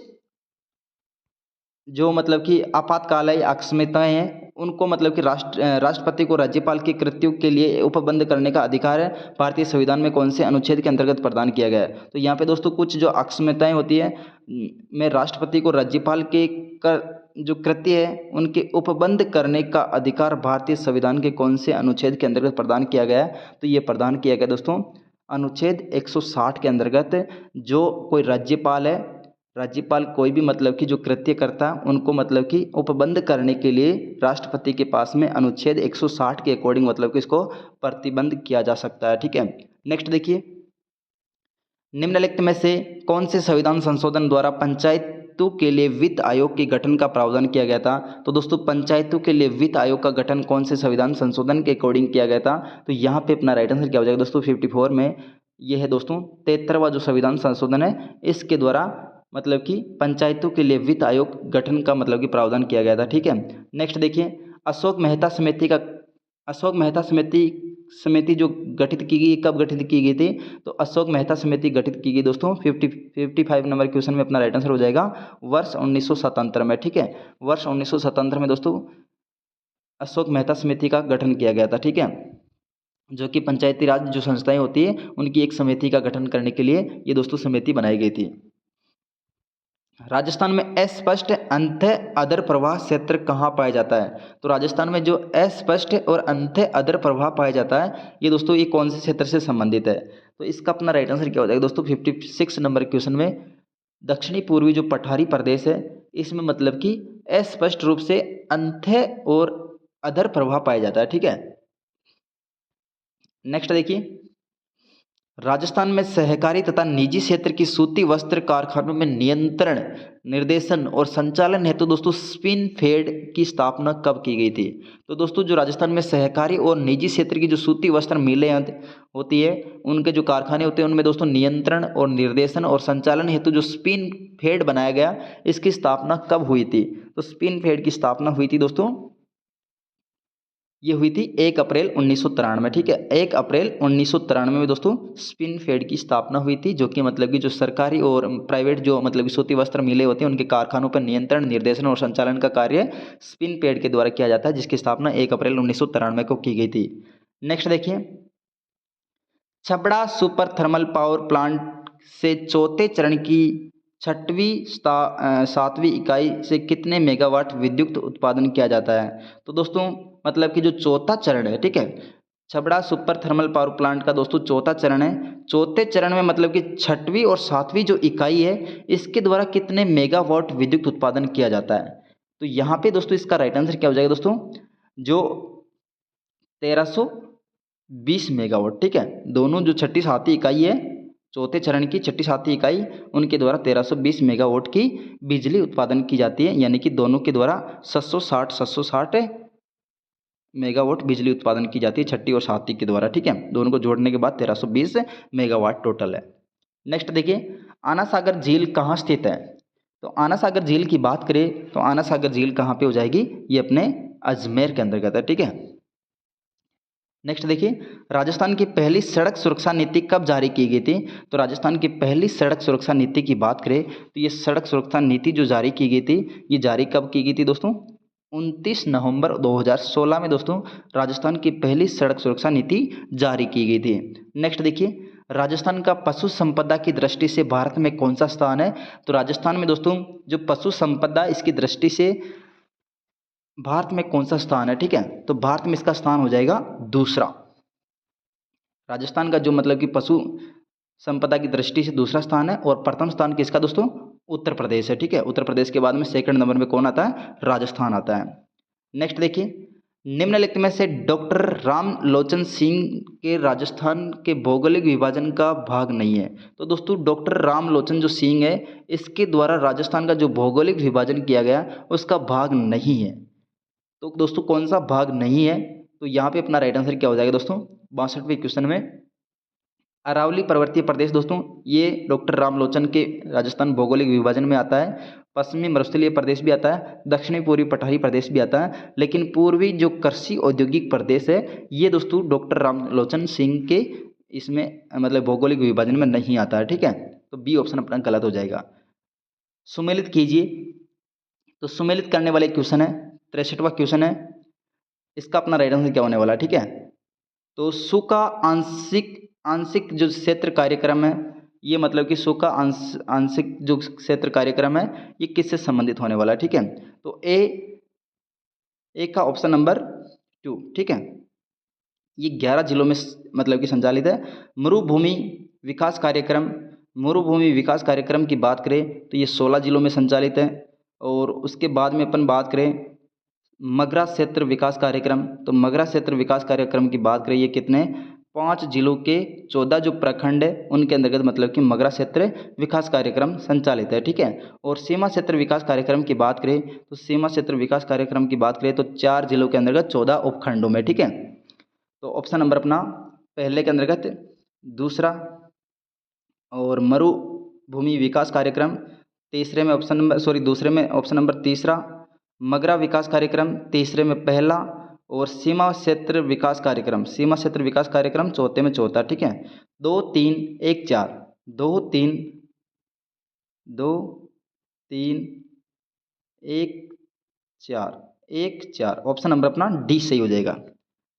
जो मतलब कि आपातकालीन आकस्मिकताएं हैं उनको मतलब कि राष्ट्रपति को राज्यपाल के कृत्यों के लिए उपबंध करने का अधिकार है भारतीय संविधान में कौन से अनुच्छेद के अंतर्गत प्रदान किया गया है? तो यहाँ पे दोस्तों कुछ जो आकस्मिकताएं होती है में राष्ट्रपति को राज्यपाल के जो कृत्य है उनके उपबंध करने का अधिकार भारतीय संविधान के कौन से अनुच्छेद के अंतर्गत प्रदान किया गया है? तो ये प्रदान किया गया दोस्तों अनुच्छेद 160 के अंतर्गत। जो कोई राज्यपाल कोई भी मतलब कि जो कृत्य करता है उनको मतलब कि उपबंध करने के लिए राष्ट्रपति के पास में अनुच्छेद 160 के अकॉर्डिंग मतलब कि इसको प्रतिबंध किया जा सकता है। ठीक है, नेक्स्ट देखिए, निम्नलिखित में से कौन से संविधान संशोधन द्वारा पंचायतों के लिए वित्त आयोग के गठन का प्रावधान किया गया था? तो दोस्तों पंचायतों के लिए वित्त आयोग का गठन कौन से संविधान संशोधन के अकॉर्डिंग किया गया था? तो यहाँ पे अपना राइट आंसर क्या हो जाएगा दोस्तों 54 में यह है दोस्तों 73वां जो संविधान संशोधन है इसके द्वारा मतलब कि पंचायतों के लिए वित्त आयोग गठन का मतलब कि प्रावधान किया गया था। ठीक है, नेक्स्ट देखिए, अशोक मेहता समिति जो गठित की गई कब गठित की गई थी? तो अशोक मेहता समिति गठित की गई दोस्तों 55 नंबर क्वेश्चन में अपना राइट आंसर हो जाएगा वर्ष 1977 में। ठीक है, वर्ष 1977 में दोस्तों अशोक मेहता समिति का गठन किया गया था। ठीक है, जो कि पंचायती राज जो संस्थाएं होती है उनकी एक समिति का गठन करने के लिए ये दोस्तों समिति बनाई गई थी। राजस्थान में अस्पष्ट अंत अधर प्रवाह क्षेत्र कहाँ पाया जाता है? तो राजस्थान में जो अस्पष्ट और अंत अधर प्रवाह पाया जाता है ये दोस्तों ये कौन से क्षेत्र से संबंधित है? तो इसका अपना राइट आंसर क्या हो जाएगा दोस्तों 56 नंबर क्वेश्चन में दक्षिणी पूर्वी जो पठारी प्रदेश है इसमें मतलब कि अस्पष्ट रूप से अंत और अधर प्रवाह पाया जाता है। ठीक है, नेक्स्ट देखिए, राजस्थान में सहकारी तथा निजी क्षेत्र की सूती वस्त्र कारखानों में नियंत्रण निर्देशन और संचालन हेतु दोस्तों स्पिन फेड की स्थापना कब की गई थी? तो दोस्तों जो राजस्थान में सहकारी और निजी क्षेत्र की जो सूती वस्त्र मिलें होती है, उनके जो कारखाने होते हैं, उनमें दोस्तों नियंत्रण और निर्देशन और संचालन हेतु जो स्पिन फेड बनाया गया, इसकी स्थापना कब हुई थी? तो स्पिन फेड की स्थापना हुई थी दोस्तों, ये हुई थी 1 अप्रैल 1993, ठीक है। 1 अप्रैल 1993 में दोस्तों स्पिन फेड की स्थापना हुई थी, जो कि मतलब कि जो सरकारी और प्राइवेट जो मतलब कि सूती वस्त्र मिले होते हैं, उनके कारखानों पर नियंत्रण, निर्देशन और संचालन का कार्य स्पिन फेड के द्वारा किया जाता है, जिसकी स्थापना 1 अप्रैल 1993 को की गई थी। नेक्स्ट देखिए, Chhabra super thermal power plant से चौथे चरण की 7वीं इकाई से कितने मेगावाट विद्युत उत्पादन किया जाता है? तो दोस्तों मतलब कि जो चौथा चरण है, ठीक है, Chhabra super thermal power plant का दोस्तों चौथा चरण है। चौथे चरण में मतलब कि 6वीं और 7वीं जो इकाई है, इसके द्वारा कितने मेगावाट विद्युत उत्पादन किया जाता है? तो यहाँ पे दोस्तों इसका राइट आंसर क्या हो जाएगा दोस्तों? जो 1320 मेगावाट, ठीक है। दोनों जो 6ठी 7वीं इकाई है, चौथे चरण की 6ठी 7वीं इकाई, उनके द्वारा 1320 मेगावाट की बिजली उत्पादन की जाती है, यानी कि दोनों के द्वारा 760 मेगावाट बिजली उत्पादन की जाती है 6ठी और 7वीं के द्वारा, ठीक है। दोनों को जोड़ने के बाद 1320 मेगावाट टोटल है। नेक्स्ट देखिए, आना सागर झील कहाँ स्थित है? तो आना सागर झील की बात करें तो आना सागर झील कहाँ पे हो जाएगी? ये अपने अजमेर के अंतर्गत है, ठीक है। नेक्स्ट देखिए, राजस्थान की पहली सड़क सुरक्षा नीति कब जारी की गई थी? तो राजस्थान की पहली सड़क सुरक्षा नीति की बात करें तो ये सड़क सुरक्षा नीति जो जारी की गई थी, ये जारी कब की गई थी दोस्तों? 29 नवंबर 2016 में दोस्तों राजस्थान की पहली सड़क सुरक्षा नीति जारी की गई थी। नेक्स्ट देखिए, राजस्थान का पशु संपदा की दृष्टि से भारत में कौन सा स्थान है? तो राजस्थान में दोस्तों जो पशु संपदा इसकी दृष्टि से भारत में कौन सा स्थान है, ठीक है। तो भारत में इसका स्थान हो जाएगा दूसरा। राजस्थान का जो मतलब कि पशु संपदा की दृष्टि से दूसरा स्थान है, और प्रथम स्थान किसका दोस्तों? उत्तर प्रदेश है, ठीक है। उत्तर प्रदेश के बाद में सेकंड नंबर में कौन आता है? राजस्थान आता है। नेक्स्ट देखिए, निम्नलिखित में से डॉक्टर राम लोचन सिंह के राजस्थान के भौगोलिक विभाजन का भाग नहीं है। तो दोस्तों डॉक्टर राम लोचन जो सिंह है, इसके द्वारा राजस्थान का जो भौगोलिक विभाजन किया गया उसका भाग नहीं है। तो दोस्तों कौन सा भाग नहीं है? तो यहाँ पे अपना राइट आंसर क्या हो जाएगा दोस्तों? 62वें क्वेश्चन में अरावली पर्वतीय प्रदेश दोस्तों ये डॉक्टर रामलोचन के राजस्थान भौगोलिक विभाजन में आता है। पश्चिमी मरुस्थलीय प्रदेश भी आता है, दक्षिणी पूर्वी पठारी प्रदेश भी आता है, लेकिन पूर्वी जो कृषि औद्योगिक प्रदेश है, ये दोस्तों डॉक्टर रामलोचन सिंह के इसमें मतलब भौगोलिक विभाजन में नहीं आता है, ठीक है। तो बी ऑप्शन अपना गलत हो जाएगा। सुमेलित कीजिए। तो सुमेलित करने वाले क्वेश्चन है, 63वां क्वेश्चन है, इसका अपना राइट आंसर क्या होने वाला है, ठीक है। तो सु का आंशिक आंशिक जो क्षेत्र कार्यक्रम है, ये मतलब कि सु का आंशिक जो क्षेत्र कार्यक्रम है, ये किससे संबंधित होने वाला है, ठीक है। तो ए का ऑप्शन नंबर 2, ठीक है। ये 11 जिलों में मतलब कि संचालित है। मरुभूमि विकास कार्यक्रम, मरुभूमि विकास कार्यक्रम की बात करें तो ये 16 जिलों में संचालित है। और उसके बाद में अपन बात करें मगरा क्षेत्र विकास कार्यक्रम, तो मगरा क्षेत्र विकास कार्यक्रम की बात करें, ये कितने 5 जिलों के 14 जो प्रखंड है उनके अंतर्गत मतलब कि मगरा क्षेत्र विकास कार्यक्रम संचालित है, ठीक है। और सीमा क्षेत्र विकास कार्यक्रम की बात करें तो सीमा क्षेत्र विकास कार्यक्रम की बात करें तो 4 जिलों के अंतर्गत 14 उपखंडों में, ठीक है। तो ऑप्शन नंबर अपना पहले के अंतर्गत दूसरा, और मरुभूमि विकास कार्यक्रम तीसरे में ऑप्शन नंबर दूसरे में ऑप्शन नंबर तीसरा, मगरा विकास कार्यक्रम तीसरे में पहला, और सीमा क्षेत्र विकास कार्यक्रम चौथे में चौथा, ठीक है। 2 3 1 4 2 3 2 3 1 4 1 4 ऑप्शन नंबर अपना डी सही हो जाएगा।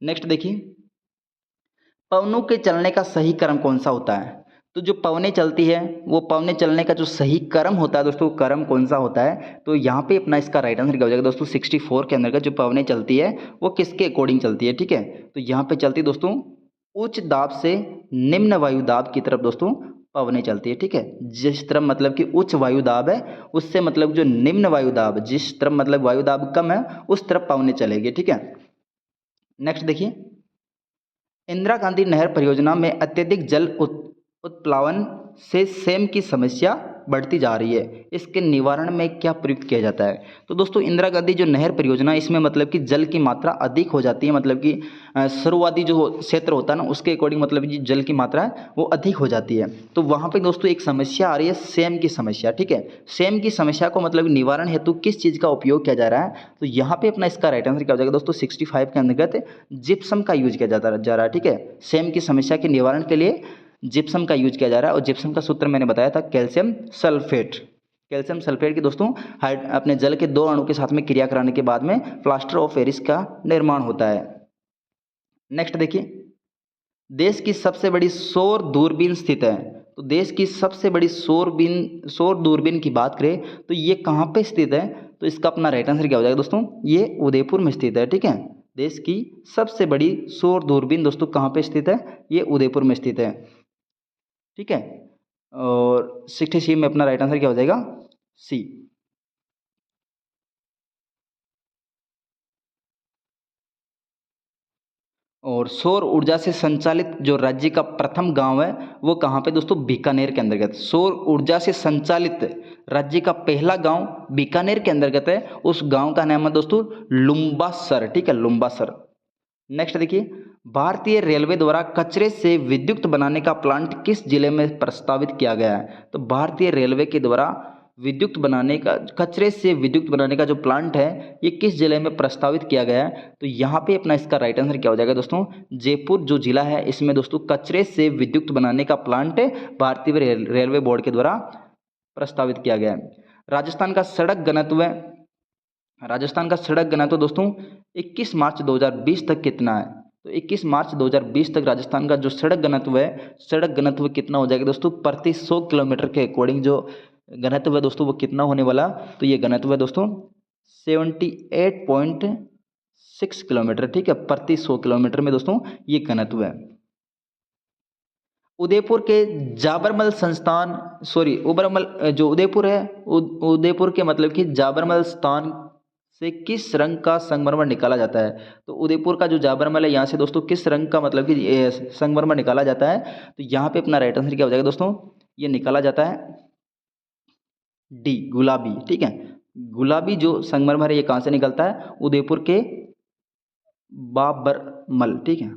नेक्स्ट देखिए, पवनों के चलने का सही क्रम कौन सा होता है? तो जो पवनें चलती है वो पवनें चलने का जो सही क्रम होता है दोस्तों, क्रम कौन सा होता है? तो यहाँ पे अपना इसका राइट आंसर क्या हो जाएगा दोस्तों? 64 के अंदर का जो पवनें चलती है वो किसके अकॉर्डिंग चलती है, ठीक है। तो यहाँ पे चलती दोस्तों उच्च दाब से निम्न वायु दाब की तरफ दोस्तों पवनें चलती है, ठीक है। जिस तरफ मतलब कि उच्च वायु दाब है उससे मतलब जो निम्न वायु दाब, जिस तरफ मतलब वायु दाब कम है उस तरफ पवनें चलेगी, ठीक है। नेक्स्ट देखिए, इंदिरा गांधी नहर परियोजना में अत्यधिक जल उत्प्लावन से सेम की समस्या बढ़ती जा रही है, इसके निवारण में क्या प्रयुक्त किया जाता है? तो दोस्तों इंदिरा गांधी जो नहर परियोजना है, इसमें मतलब कि जल की मात्रा अधिक हो जाती है, मतलब कि शुरुआती जो क्षेत्र होता है ना उसके अकॉर्डिंग मतलब कि जल की मात्रा है वो अधिक हो जाती है। तो वहाँ पे दोस्तों एक समस्या आ रही है, सेम की समस्या, ठीक है। सेम की समस्या को मतलब निवारण हेतु किस चीज़ का उपयोग किया जा रहा है? तो यहाँ पे अपना इसका राइट आंसर क्या हो जाएगा दोस्तों? 65 के अंतर्गत जिप्सम का यूज किया जा रहा है, ठीक है। सेम की समस्या के निवारण के लिए जिप्सम का यूज किया जा रहा है, और जिप्सम का सूत्र मैंने बताया था कैल्शियम सल्फेट। कैल्शियम सल्फेट की दोस्तों अपने जल के 2 अणु के साथ में क्रिया कराने के बाद में प्लास्टर ऑफ पेरिस का निर्माण होता है। नेक्स्ट देखिए, देश की सबसे बड़ी सौर दूरबीन स्थित है। तो देश की सबसे बड़ी सौर दूरबीन की बात करें तो ये कहाँ पे स्थित है? तो इसका अपना राइट आंसर क्या हो जाएगा दोस्तों? ये उदयपुर में स्थित है, ठीक है। देश की सबसे बड़ी सौर दूरबीन दोस्तों कहाँ पे स्थित है? ये उदयपुर में स्थित है, ठीक है। और 60 में अपना राइट आंसर क्या हो जाएगा? सी। और सौर ऊर्जा से संचालित जो राज्य का प्रथम गांव है वो कहाँ पे दोस्तों? बीकानेर के अंतर्गत। सौर ऊर्जा से संचालित राज्य का पहला गांव बीकानेर के अंतर्गत है, उस गांव का नाम है दोस्तों लुम्बासर, ठीक है, लुम्बासर। नेक्स्ट देखिए, भारतीय रेलवे द्वारा कचरे से विद्युत बनाने का प्लांट किस जिले में प्रस्तावित किया गया है? तो भारतीय रेलवे के द्वारा कचरे से विद्युत बनाने का जो प्लांट है ये किस जिले में प्रस्तावित किया गया है? तो यहाँ पे अपना इसका राइट आंसर क्या हो जाएगा दोस्तों? जयपुर जो जिला है इसमें दोस्तों कचरे से विद्युत बनाने का प्लांट भारतीय रेलवे बोर्ड के द्वारा प्रस्तावित किया गया है। राजस्थान का सड़क घनत्व दोस्तों 21 मार्च 2020 तक कितना है? तो 21 मार्च 2020 तक राजस्थान का जो सड़क घनत्व कितना हो जाएगा दोस्तों? प्रति 100 किलोमीटर के अकॉर्डिंग जो घनत्व है दोस्तों वो कितना होने वाला? तो ये घनत्व है दोस्तों 78.6 किलोमीटर, ठीक है, प्रति 100 किलोमीटर में दोस्तों ये घनत्व है। उदयपुर के जाबरमल जो उदयपुर है, उदयपुर के मतलब कि जाबरमल स्थान से किस रंग का संगमरमर निकाला जाता है? तो उदयपुर का जो जाबरमल है यहाँ से दोस्तों किस रंग का मतलब कि संगमरमर निकाला जाता है? तो यहाँ पे अपना राइट आंसर क्या हो जाएगा दोस्तों? ये निकाला जाता है डी, गुलाबी, ठीक है। गुलाबी जो संगमरमर है ये कहाँ से निकलता है? उदयपुर के बाबरमल, ठीक है,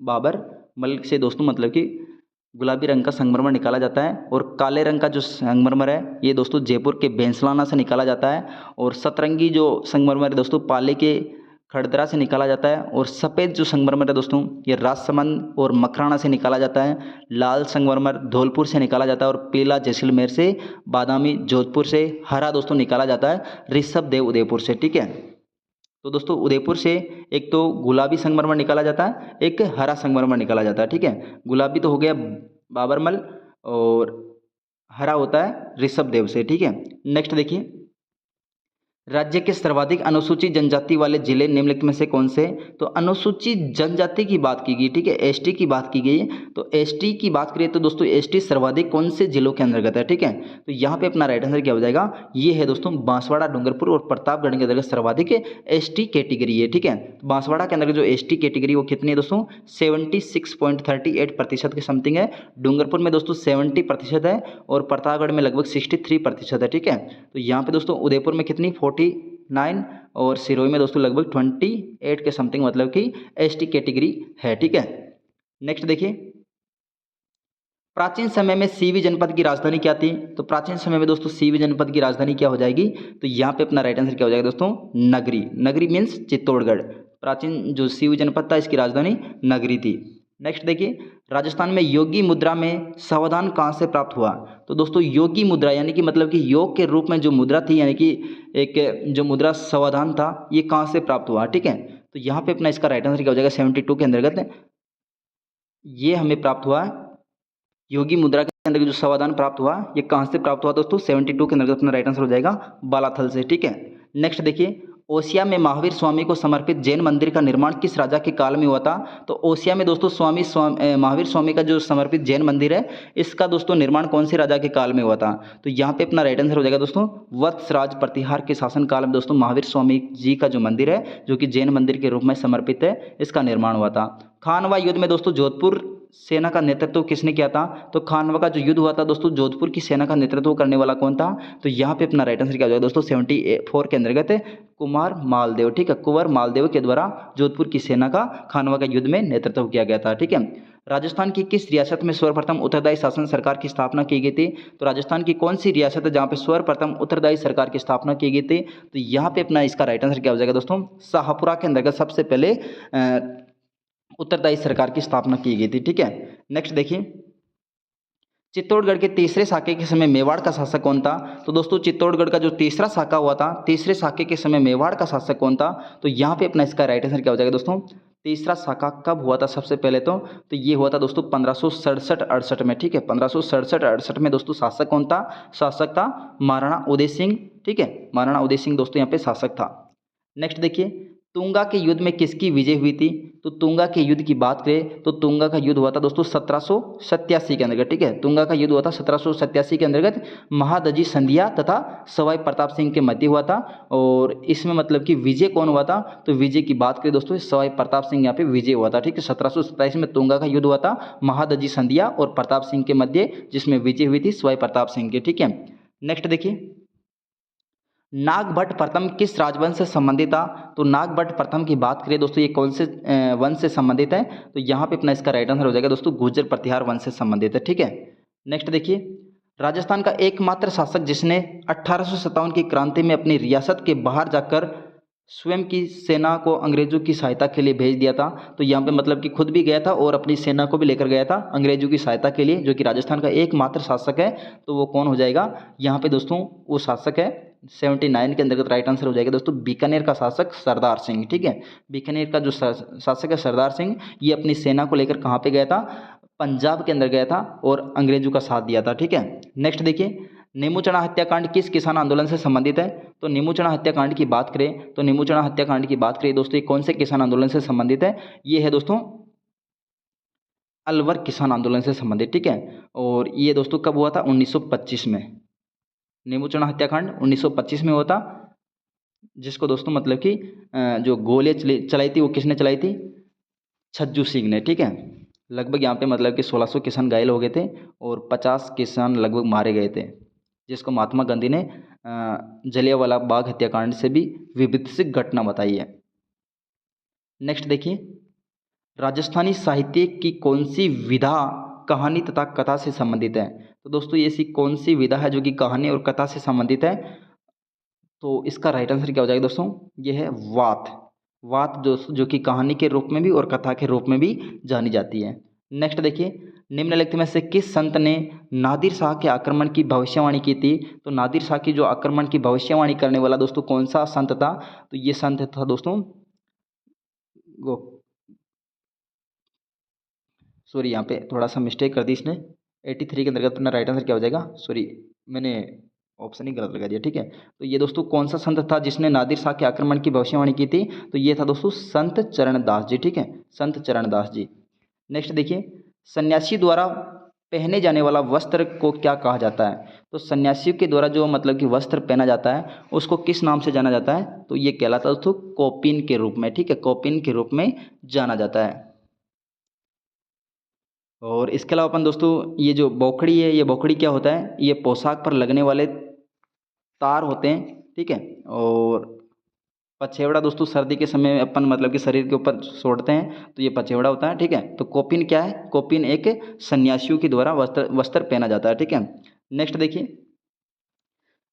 बाबरमल से दोस्तों मतलब कि गुलाबी रंग का संगमरमर निकाला जाता है। और काले रंग का जो संगमरमर है ये दोस्तों जयपुर के बेंसलाना से निकाला जाता है। और सतरंगी जो संगमरमर है दोस्तों पाली के खड़दरा से निकाला जाता है। और सफ़ेद जो संगमरमर है दोस्तों ये राजसमंद और मकराना से निकाला जाता है। लाल संगमरमर धौलपुर से निकाला जाता है। और पीला जैसलमेर से, बादामी जोधपुर से, हरा दोस्तों निकाला जाता है ऋषभदेव उदयपुर से, ठीक है। तो दोस्तों उदयपुर से एक तो गुलाबी संगमरमर निकाला जाता है, एक हरा संगमरमर निकाला जाता है, ठीक है। गुलाबी तो हो गया बाबरमल और हरा होता है ऋषभदेव से, ठीक है। नेक्स्ट देखिए, राज्य के सर्वाधिक अनुसूचित जनजाति वाले जिले निम्नलिखित में से कौन से? तो अनुसूचित जनजाति की बात की गई, ठीक है, एसटी की बात की गई। तो एसटी की बात करें तो दोस्तों एसटी सर्वाधिक कौन से जिलों के अंतर्गत है? ठीक है, तो यहाँ पे अपना राइट आंसर क्या हो जाएगा? ये है दोस्तों बांसवाड़ा, डूंगरपुर और प्रतापगढ़ के अंतर्गत सर्वाधिक एसटी कैटेगरी है, ठीक है। तो बांसवाड़ा के अंतर्गत जो एसटी कैटेगरी वो कितनी है दोस्तों? 76.38% के समथिंग है। डूंगरपुर में दोस्तों 70% है और प्रतापगढ़ में लगभग 63% है, ठीक है। तो यहाँ पे दोस्तों उदयपुर में कितनी 49 और सिरोही में दोस्तों लगभग 28 के समथिंग मतलब कि एसटी कैटेगरी है, ठीक है। नेक्स्ट देखिए, प्राचीन समय में सीवी जनपद की राजधानी क्या थी? तो प्राचीन समय में दोस्तों सीवी जनपद की राजधानी क्या हो जाएगी? तो यहाँ पे अपना राइट आंसर क्या हो जाएगा दोस्तों? नगरी। नगरी मीन्स चित्तौड़गढ़। प्राचीन जो सीवी जनपद था इसकी राजधानी नगरी थी। नेक्स्ट देखिए, राजस्थान में योगी मुद्रा में सावधान कहाँ से प्राप्त हुआ? तो दोस्तों योगी मुद्रा यानी कि मतलब कि योग के रूप में जो मुद्रा थी यानी कि एक जो मुद्रा सावधान था ये कहाँ से प्राप्त हुआ, ठीक है। तो यहाँ पे अपना इसका राइट आंसर क्या हो जाएगा? 72 के अंतर्गत ये हमें प्राप्त हुआ। योगी मुद्रा के अंदर जो समाधान प्राप्त हुआ ये कहाँ से प्राप्त हुआ दोस्तों? 72 के अंदर अपना राइट आंसर हो जाएगा बालाथल से, ठीक है। नेक्स्ट देखिए, ओसिया में महावीर स्वामी को समर्पित जैन मंदिर का निर्माण किस राजा के काल में हुआ था? तो ओसिया में दोस्तों महावीर स्वामी का जो समर्पित जैन मंदिर है इसका दोस्तों निर्माण कौन से राजा के काल में हुआ था? तो यहाँ पे अपना राइट आंसर हो जाएगा दोस्तों वत्सराज प्रतिहार के शासन काल में दोस्तों महावीर स्वामी जी का जो मंदिर है जो कि जैन मंदिर के रूप में समर्पित है इसका निर्माण हुआ था। खानवा युद्ध में दोस्तों जोधपुर सेना का नेतृत्व किसने किया था? तो खानवा का जो युद्ध हुआ था दोस्तों, जोधपुर की सेना का नेतृत्व करने वाला कौन था? तो यहाँ पे अपना राइट आंसर क्या हो जाएगा दोस्तों? 74 के अंतर्गत कुमार मालदेव, ठीक है, कुंवर मालदेव के द्वारा जोधपुर की सेना का खानवा का युद्ध में नेतृत्व किया गया था, ठीक है। राजस्थान की किस रियासत में सर्वप्रथम उत्तरदायी शासन सरकार की स्थापना की गई थी? तो राजस्थान की कौन सी रियासत है जहाँ पे सर्वप्रथम उत्तरदायी सरकार की स्थापना की गई थी? तो यहाँ पे अपना इसका राइट आंसर क्या हो जाएगा दोस्तों? शाहपुरा के अंतर्गत सबसे पहले उत्तरदायी सरकार की स्थापना की गई थी, ठीक है। नेक्स्ट देखिए, चित्तौड़गढ़ के तीसरे साके के समय मेवाड़ का शासक कौन था? तो दोस्तों चित्तौड़गढ़ का जो तीसरा साका हुआ था, तीसरे साके के समय मेवाड़ का शासक कौन था? तो यहाँ पे अपना इसका राइट आंसर क्या हो जाएगा दोस्तों? तीसरा साका कब हुआ था सबसे पहले? तो ये हुआ था दोस्तों 1567-68 में, ठीक है। 1567-68 में दोस्तों शासक कौन था? शासक था महाराणा उदय सिंह, ठीक है। महाराणा उदय सिंह दोस्तों यहाँ पे शासक था। नेक्स्ट देखिए, तुंगा के युद्ध में किसकी विजय हुई थी? तो तुंगा के युद्ध की बात करें तो तुंगा का युद्ध हुआ था दोस्तों 1787 के अंतर्गत, ठीक है। तुंगा का युद्ध हुआ था 1787 के अंतर्गत महादजी संधिया तथा सवाई प्रताप सिंह के मध्य हुआ था। और इसमें मतलब कि विजय कौन हुआ था? तो विजय की बात करें दोस्तों, सवाई प्रताप सिंह यहाँ पे विजय हुआ था, ठीक है। 1727 में तुंगा का युद्ध हुआ था महादजी संधिया और प्रताप सिंह के मध्य, जिसमें विजय हुई थी सवाई प्रताप सिंह की, ठीक है। नेक्स्ट देखिए, नागभट्ट प्रथम किस राजवंश से संबंधित था? तो नागभट्ट प्रथम की बात करें दोस्तों, ये कौन से वंश से संबंधित है? तो यहाँ पे अपना इसका राइट आंसर हो जाएगा दोस्तों गुर्जर प्रतिहार वंश से संबंधित है, ठीक है। नेक्स्ट देखिए, राजस्थान का एकमात्र शासक जिसने 1857 की क्रांति में अपनी रियासत के बाहर जाकर स्वयं की सेना को अंग्रेजों की सहायता के लिए भेज दिया था। तो यहाँ पे मतलब कि खुद भी गया था और अपनी सेना को भी लेकर गया था अंग्रेजों की सहायता के लिए, जो कि राजस्थान का एकमात्र शासक है। तो वो कौन हो जाएगा यहाँ पे दोस्तों? वो शासक है 79 के अंतर्गत राइट आंसर हो जाएगा दोस्तों बीकानेर का शासक सरदार सिंह, ठीक है। बीकानेर का जो शासक है सरदार सिंह, ये अपनी सेना को लेकर कहाँ पे गया था? पंजाब के अंदर गया था और अंग्रेजों का साथ दिया था, ठीक है। नेक्स्ट देखिए, नीमूचना हत्याकांड किस किसान आंदोलन से संबंधित है? तो नीमूचना हत्याकांड की बात करें तो नीमूचना हत्याकांड की बात करें दोस्तों, ये कौन से किसान आंदोलन से संबंधित है? ये है दोस्तों अलवर किसान आंदोलन से संबंधित, ठीक है। और ये दोस्तों कब हुआ था? 1925 में। नीमूचना हत्याकांड 1925 में हुआ था, जिसको दोस्तों मतलब कि जो गोलियां चलाई थी वो किसने चलाई थी? छज्जू सिंह ने, ठीक है। लगभग यहाँ पे मतलब कि 1600 किसान घायल हो गए थे और 50 किसान लगभग मारे गए थे, जिसको महात्मा गांधी ने जलियांवाला बाग हत्याकांड से भी विभत्सिक घटना बताई है। नेक्स्ट देखिए, राजस्थानी साहित्य की कौन सी विधा कहानी तथा कथा से संबंधित है? तो दोस्तों ये ऐसी कौन सी विधा है जो कि कहानी और कथा से संबंधित है? तो इसका राइट आंसर क्या हो जाएगा दोस्तों? ये है वात। वात जो कि कहानी के रूप में भी और कथा के रूप में भी जानी जाती है। नेक्स्ट देखिए, निम्नलिखित में से किस संत ने नादिर शाह के आक्रमण की भविष्यवाणी की थी? तो नादिर शाह की जो आक्रमण की भविष्यवाणी करने वाला दोस्तों कौन सा संत था? तो ये संत था दोस्तों सॉरी, यहाँ पे थोड़ा सा मिस्टेक कर दी इसने। 83 के अंतर्गत अपना राइट आंसर क्या हो जाएगा? सॉरी, मैंने ऑप्शन ही गलत लगा दिया, ठीक है। तो ये दोस्तों कौन सा संत था जिसने नादिर शाह के आक्रमण की भविष्यवाणी की थी? तो ये था दोस्तों संत चरणदास जी, ठीक है, संत चरणदास जी। नेक्स्ट देखिए, सन्यासी द्वारा पहने जाने वाला वस्त्र को क्या कहा जाता है? तो सन्यासियों के द्वारा जो मतलब कि वस्त्र पहना जाता है उसको किस नाम से जाना जाता है? तो ये कहलाता है दोस्तों कौपीन के रूप में, ठीक है, कौपीन के रूप में जाना जाता है। और इसके अलावा अपन दोस्तों ये जो बौखड़ी है, ये बौखड़ी क्या होता है? ये पोशाक पर लगने वाले तार होते हैं, ठीक है। और पछेवड़ा दोस्तों सर्दी के समय अपन मतलब कि शरीर के ऊपर छोड़ते हैं, तो ये पछेवड़ा होता है, ठीक है। तो कौपीन क्या है? कौपीन एक सन्यासियों के द्वारा वस्त्र पहना जाता है, ठीक है। नेक्स्ट देखिए,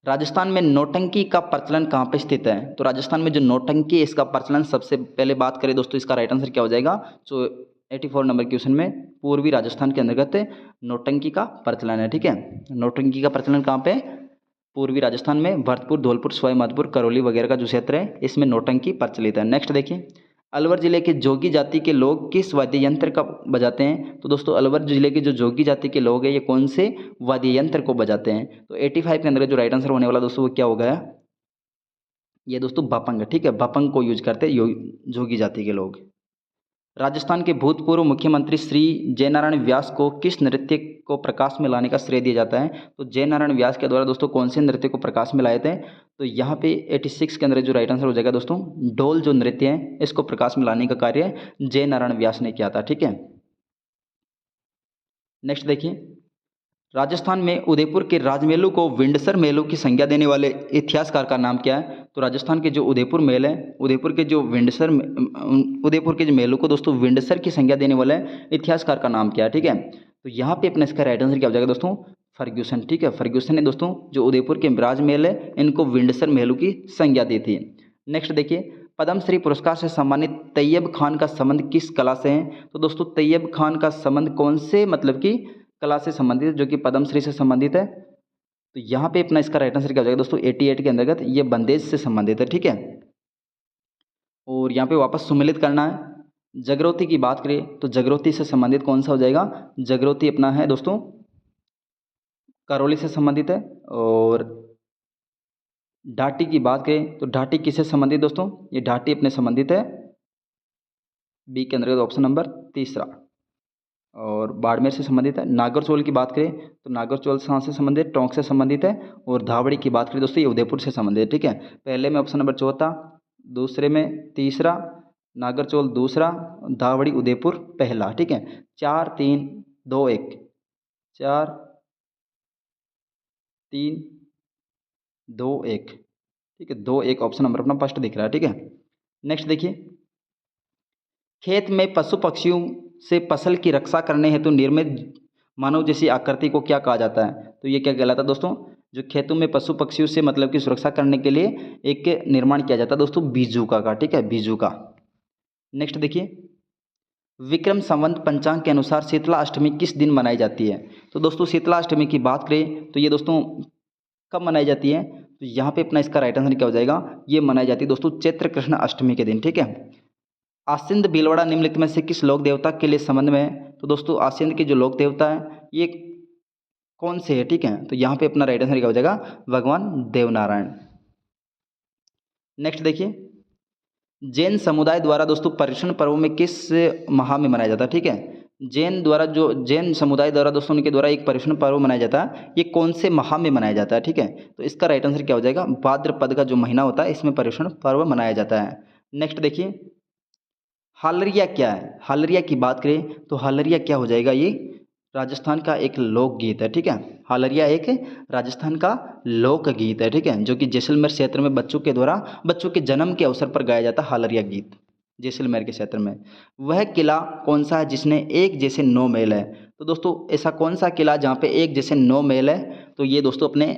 राजस्थान में नौटंकी का प्रचलन कहाँ पे स्थित है? तो राजस्थान में जो नौटंकी है इसका प्रचलन सबसे पहले बात करें दोस्तों, इसका राइट आंसर क्या हो जाएगा? तो 84 नंबर क्वेश्चन में पूर्वी राजस्थान के अंतर्गत नौटंकी का प्रचलन है, ठीक है। नौटंकी का प्रचलन कहाँ पे? पूर्वी राजस्थान में भरतपुर, धौलपुर, सवाई माधोपुर, करौली वगैरह का जो क्षेत्र है इसमें नौटंकी प्रचलित है। नेक्स्ट देखिए, अलवर जिले के जोगी जाति के लोग किस वाद्य यंत्र का बजाते हैं? तो दोस्तों अलवर जिले के जो जोगी जाति के लोग हैं ये कौन से वाद्य यंत्र को बजाते हैं? तो 85 के अंदर जो राइट आंसर होने वाला दोस्तों वो क्या हो गया? ये दोस्तों भपंग, ठीक है, भपंग को यूज करते हैं जोगी जाति के लोग। राजस्थान के भूतपूर्व मुख्यमंत्री श्री जयनारायण व्यास को किस नृत्य को प्रकाश में लाने का श्रेय दिया जाता है? तो जयनारायण व्यास के द्वारा दोस्तों कौन से नृत्य को प्रकाश में लाए थे? तो यहाँ पे 86 के अंदर जो राइट आंसर हो जाएगा दोस्तों ढोल जो नृत्य है इसको प्रकाश में लाने का कार्य जयनारायण व्यास ने किया था, ठीक है। नेक्स्ट देखिए, राजस्थान में उदयपुर के राजमहलों को विंडसर महलों की संज्ञा देने वाले इतिहासकार का नाम क्या है? तो राजस्थान के जो उदयपुर महल है, उदयपुर के जो उदयपुर के जो महलों को दोस्तों विंडसर की संज्ञा देने वाले इतिहासकार का नाम क्या है? ठीक है, तो यहाँ पे अपना इसका राइट आंसर क्या हो जाएगा दोस्तों? फर्ग्यूसन। ठीक है, फर्ग्यूसन ने दोस्तों जो उदयपुर के राजमहल है इनको विंडसर महलों की संज्ञा दी थी। नेक्स्ट देखिए, पद्मश्री पुरस्कार से सम्मानित तैयब खान का संबंध किस कला से है? तो दोस्तों तैयब खान का संबंध कौन से मतलब कि कला से संबंधित है, जो कि पद्मश्री से संबंधित है? तो यहाँ पे अपना इसका राइट आंसर क्या हो जाएगा दोस्तों? 88 के अंतर्गत ये बंदेज से संबंधित है। ठीक है, और यहाँ पे वापस सुमिलित करना है। जागृति की बात करें तो जागृति से संबंधित कौन सा हो जाएगा? जागृति अपना है दोस्तों करौली से संबंधित है। और ढाटी की बात करें तो ढाटी किससे संबंधित दोस्तों? ये ढाटी अपने संबंधित है बी के अंतर्गत ऑप्शन नंबर तीसरा। और बाड़मेर से संबंधित है। नागरचौल की बात करें तो नागरचौल कहाँ से संबंधित है? टोंक से संबंधित है। और धावड़ी की बात करें दोस्तों ये उदयपुर से संबंधित है। ठीक है, पहले में ऑप्शन नंबर चौथा, दूसरे में तीसरा नागरचौल दूसरा, धावड़ी उदयपुर पहला। ठीक है, 4 3 2 1, 4 3 2 1। ठीक है, 2 1 ऑप्शन नंबर अपना फर्स्ट दिख रहा है। ठीक है, नेक्स्ट देखिए, खेत में पशु पक्षियों से फसल की रक्षा करने हेतु निर्मित मानव जैसी आकृति को क्या कहा जाता है? तो ये क्या कहलाता है दोस्तों? जो खेतों में पशु पक्षियों से मतलब की सुरक्षा करने के लिए एक निर्माण किया जाता है दोस्तों बीजुका का। ठीक है, बीजुका। नेक्स्ट देखिए, विक्रम संवत पंचांग के अनुसार शीतला अष्टमी किस दिन मनाई जाती है? तो दोस्तों शीतला अष्टमी की बात करें तो ये दोस्तों कब मनाई जाती है? तो यहाँ पे अपना इसका राइट आंसर क्या हो जाएगा? ये मनाई जाती है दोस्तों चैत्र कृष्ण अष्टमी के दिन। ठीक है, आसिंद भीलवाड़ा निम्नलिखित में से किस लोक देवता के लिए संबंध में है? तो दोस्तों आसिंद के जो लोक देवता है ये कौन से है? ठीक है, तो यहाँ पे अपना राइट आंसर क्या हो जाएगा? भगवान देवनारायण। नेक्स्ट देखिए, जैन समुदाय द्वारा दोस्तों पर्युषण पर्व में किस माह में मनाया जाता है? ठीक है, जैन समुदाय द्वारा दोस्तों उनके द्वारा एक पर्युषण पर्व मनाया जाता है, ये कौन से माह में मनाया जाता है? ठीक है, तो इसका राइट आंसर क्या हो जाएगा? भाद्रपद का जो महीना होता है इसमें पर्युषण पर्व मनाया जाता है। नेक्स्ट देखिए, हालरिया क्या है? हालरिया की बात करें तो हालरिया क्या हो जाएगा? ये राजस्थान का एक लोकगीत है। ठीक है, हालरिया एक राजस्थान का लोकगीत है। ठीक है, जो कि जैसलमेर क्षेत्र में बच्चों के द्वारा बच्चों के जन्म के अवसर पर गाया जाता है हालरिया गीत जैसलमेर के क्षेत्र में। वह किला कौन सा है जिसने एक जैसे 9 महल है? तो दोस्तों ऐसा कौन सा किला जहाँ पे एक जैसे 9 महल है? तो ये दोस्तों अपने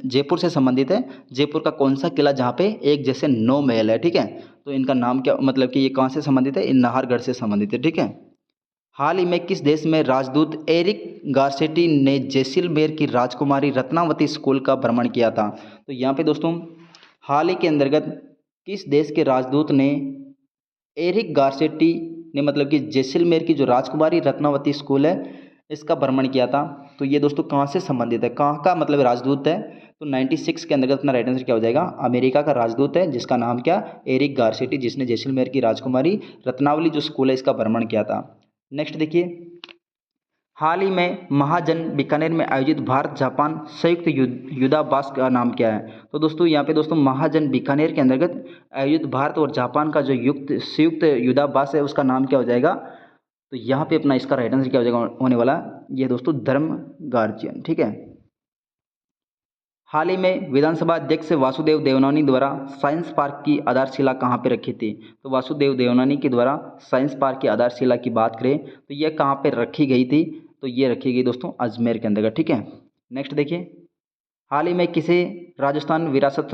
जयपुर से संबंधित है। जयपुर का कौन सा किला जहाँ पे एक जैसे 9 महल है? ठीक है, तो इनका नाम क्या मतलब कि ये कहाँ से संबंधित है? इन नाहरगढ़ से संबंधित है। ठीक है, हाल ही में किस देश में राजदूत एरिक गार्सेटी ने जैसलमेर की राजकुमारी रत्नावती स्कूल का भ्रमण किया था? तो यहाँ पे दोस्तों हाल ही के अंतर्गत किस देश के राजदूत ने एरिक गार्सेटी ने मतलब कि जैसलमेर की जो राजकुमारी रत्नावती स्कूल है इसका भ्रमण किया था? तो ये दोस्तों कहाँ से संबंधित है? कहाँ का मतलब राजदूत है? तो 96 के अंतर्गत अपना राइट आंसर क्या हो जाएगा? अमेरिका का राजदूत है जिसका नाम क्या? एरिक गार्सेटी, जिसने जैसलमेर की राजकुमारी रत्नावली जो स्कूल है इसका भ्रमण किया था। नेक्स्ट देखिए, हाल ही में महाजन बीकानेर में आयोजित भारत जापान संयुक्त युद्धाभ्यास का नाम क्या है? तो दोस्तों यहाँ पे दोस्तों महाजन बीकानेर के अंतर्गत आयोजित भारत और जापान का जो संयुक्त युद्धाभ्यास है उसका नाम क्या हो जाएगा? तो यहाँ पे अपना इसका राइट आंसर क्या हो जाएगा होने वाला? ये दोस्तों धर्म गार्जियन। ठीक है, हाल ही में विधानसभा अध्यक्ष वासुदेव देवनानी द्वारा साइंस पार्क की आधारशिला कहाँ पे रखी थी? तो वासुदेव देवनानी के द्वारा साइंस पार्क की आधारशिला की बात करें तो यह कहाँ पे रखी गई थी? तो ये रखी गई दोस्तों अजमेर के अंतर्गत। ठीक है, नेक्स्ट देखिए, हाल ही में किसे राजस्थान विरासत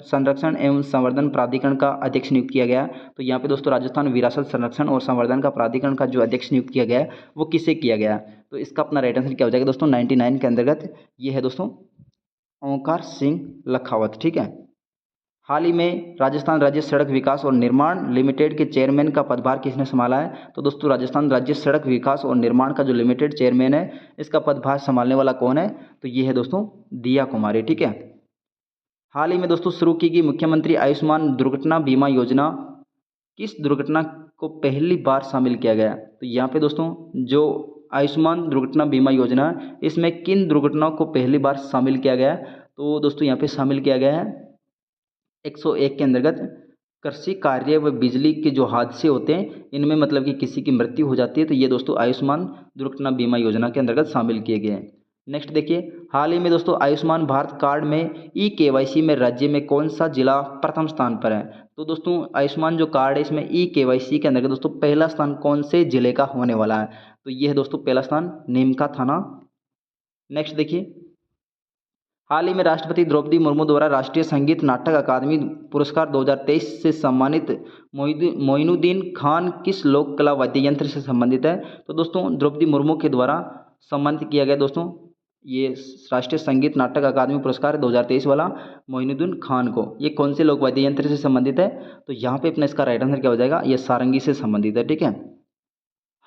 संरक्षण एवं संवर्धन प्राधिकरण का अध्यक्ष नियुक्त किया गया? तो यहाँ पे दोस्तों राजस्थान विरासत संरक्षण और संवर्धन का प्राधिकरण का जो अध्यक्ष नियुक्त किया गया है वो किसे किया गया? तो इसका अपना राइट आंसर क्या हो जाएगा दोस्तों? 99 के अंतर्गत ये है दोस्तों ओंकार सिंह लखावत। ठीक है, हाल ही में राजस्थान राज्य सड़क विकास और निर्माण लिमिटेड के चेयरमैन का पदभार किसने संभाला है? तो दोस्तों राजस्थान राज्य सड़क विकास और निर्माण का जो लिमिटेड चेयरमैन है इसका पदभार संभालने वाला कौन है? तो ये है दोस्तों दिया कुमारी। ठीक है, हाल ही में दोस्तों शुरू की गई मुख्यमंत्री आयुष्मान दुर्घटना बीमा योजना किस दुर्घटना को पहली बार शामिल किया गया? तो यहाँ पे दोस्तों जो आयुष्मान दुर्घटना बीमा योजना इसमें किन दुर्घटनाओं को पहली बार शामिल किया गया? तो दोस्तों यहाँ पे शामिल किया गया है 101 के अंतर्गत कृषि कार्य व बिजली के जो हादसे होते हैं इनमें मतलब कि किसी की मृत्यु हो जाती है तो ये दोस्तों आयुष्मान दुर्घटना बीमा योजना के अंतर्गत शामिल किए गए हैं। नेक्स्ट देखिए, हाल ही में दोस्तों आयुष्मान भारत कार्ड में ई-केवाईसी में राज्य में कौन सा जिला प्रथम स्थान पर है? तो दोस्तों आयुष्मान जो कार्ड है इसमें ई-केवाईसी के अंतर्गत दोस्तों पहला स्थान कौन से जिले का होने वाला है? तो ये है दोस्तों पहला स्थान नीमका थाना। नेक्स्ट देखिए, हाल ही में राष्ट्रपति द्रौपदी मुर्मू द्वारा राष्ट्रीय संगीत नाटक अकादमी पुरस्कार 2023 से सम्मानित मोइनुद्दीन खान किस लोक कला वाद्य यंत्र से संबंधित है? तो दोस्तों द्रौपदी मुर्मू के द्वारा सम्मानित किया गया दोस्तों ये राष्ट्रीय संगीत नाटक अकादमी पुरस्कार 2023 वाला मोइनुद्दीन खान को, ये कौन से लोक वाद्य यंत्र से संबंधित है? तो यहाँ पे अपना इसका राइट आंसर क्या हो जाएगा? ये सारंगी से संबंधित है। ठीक है।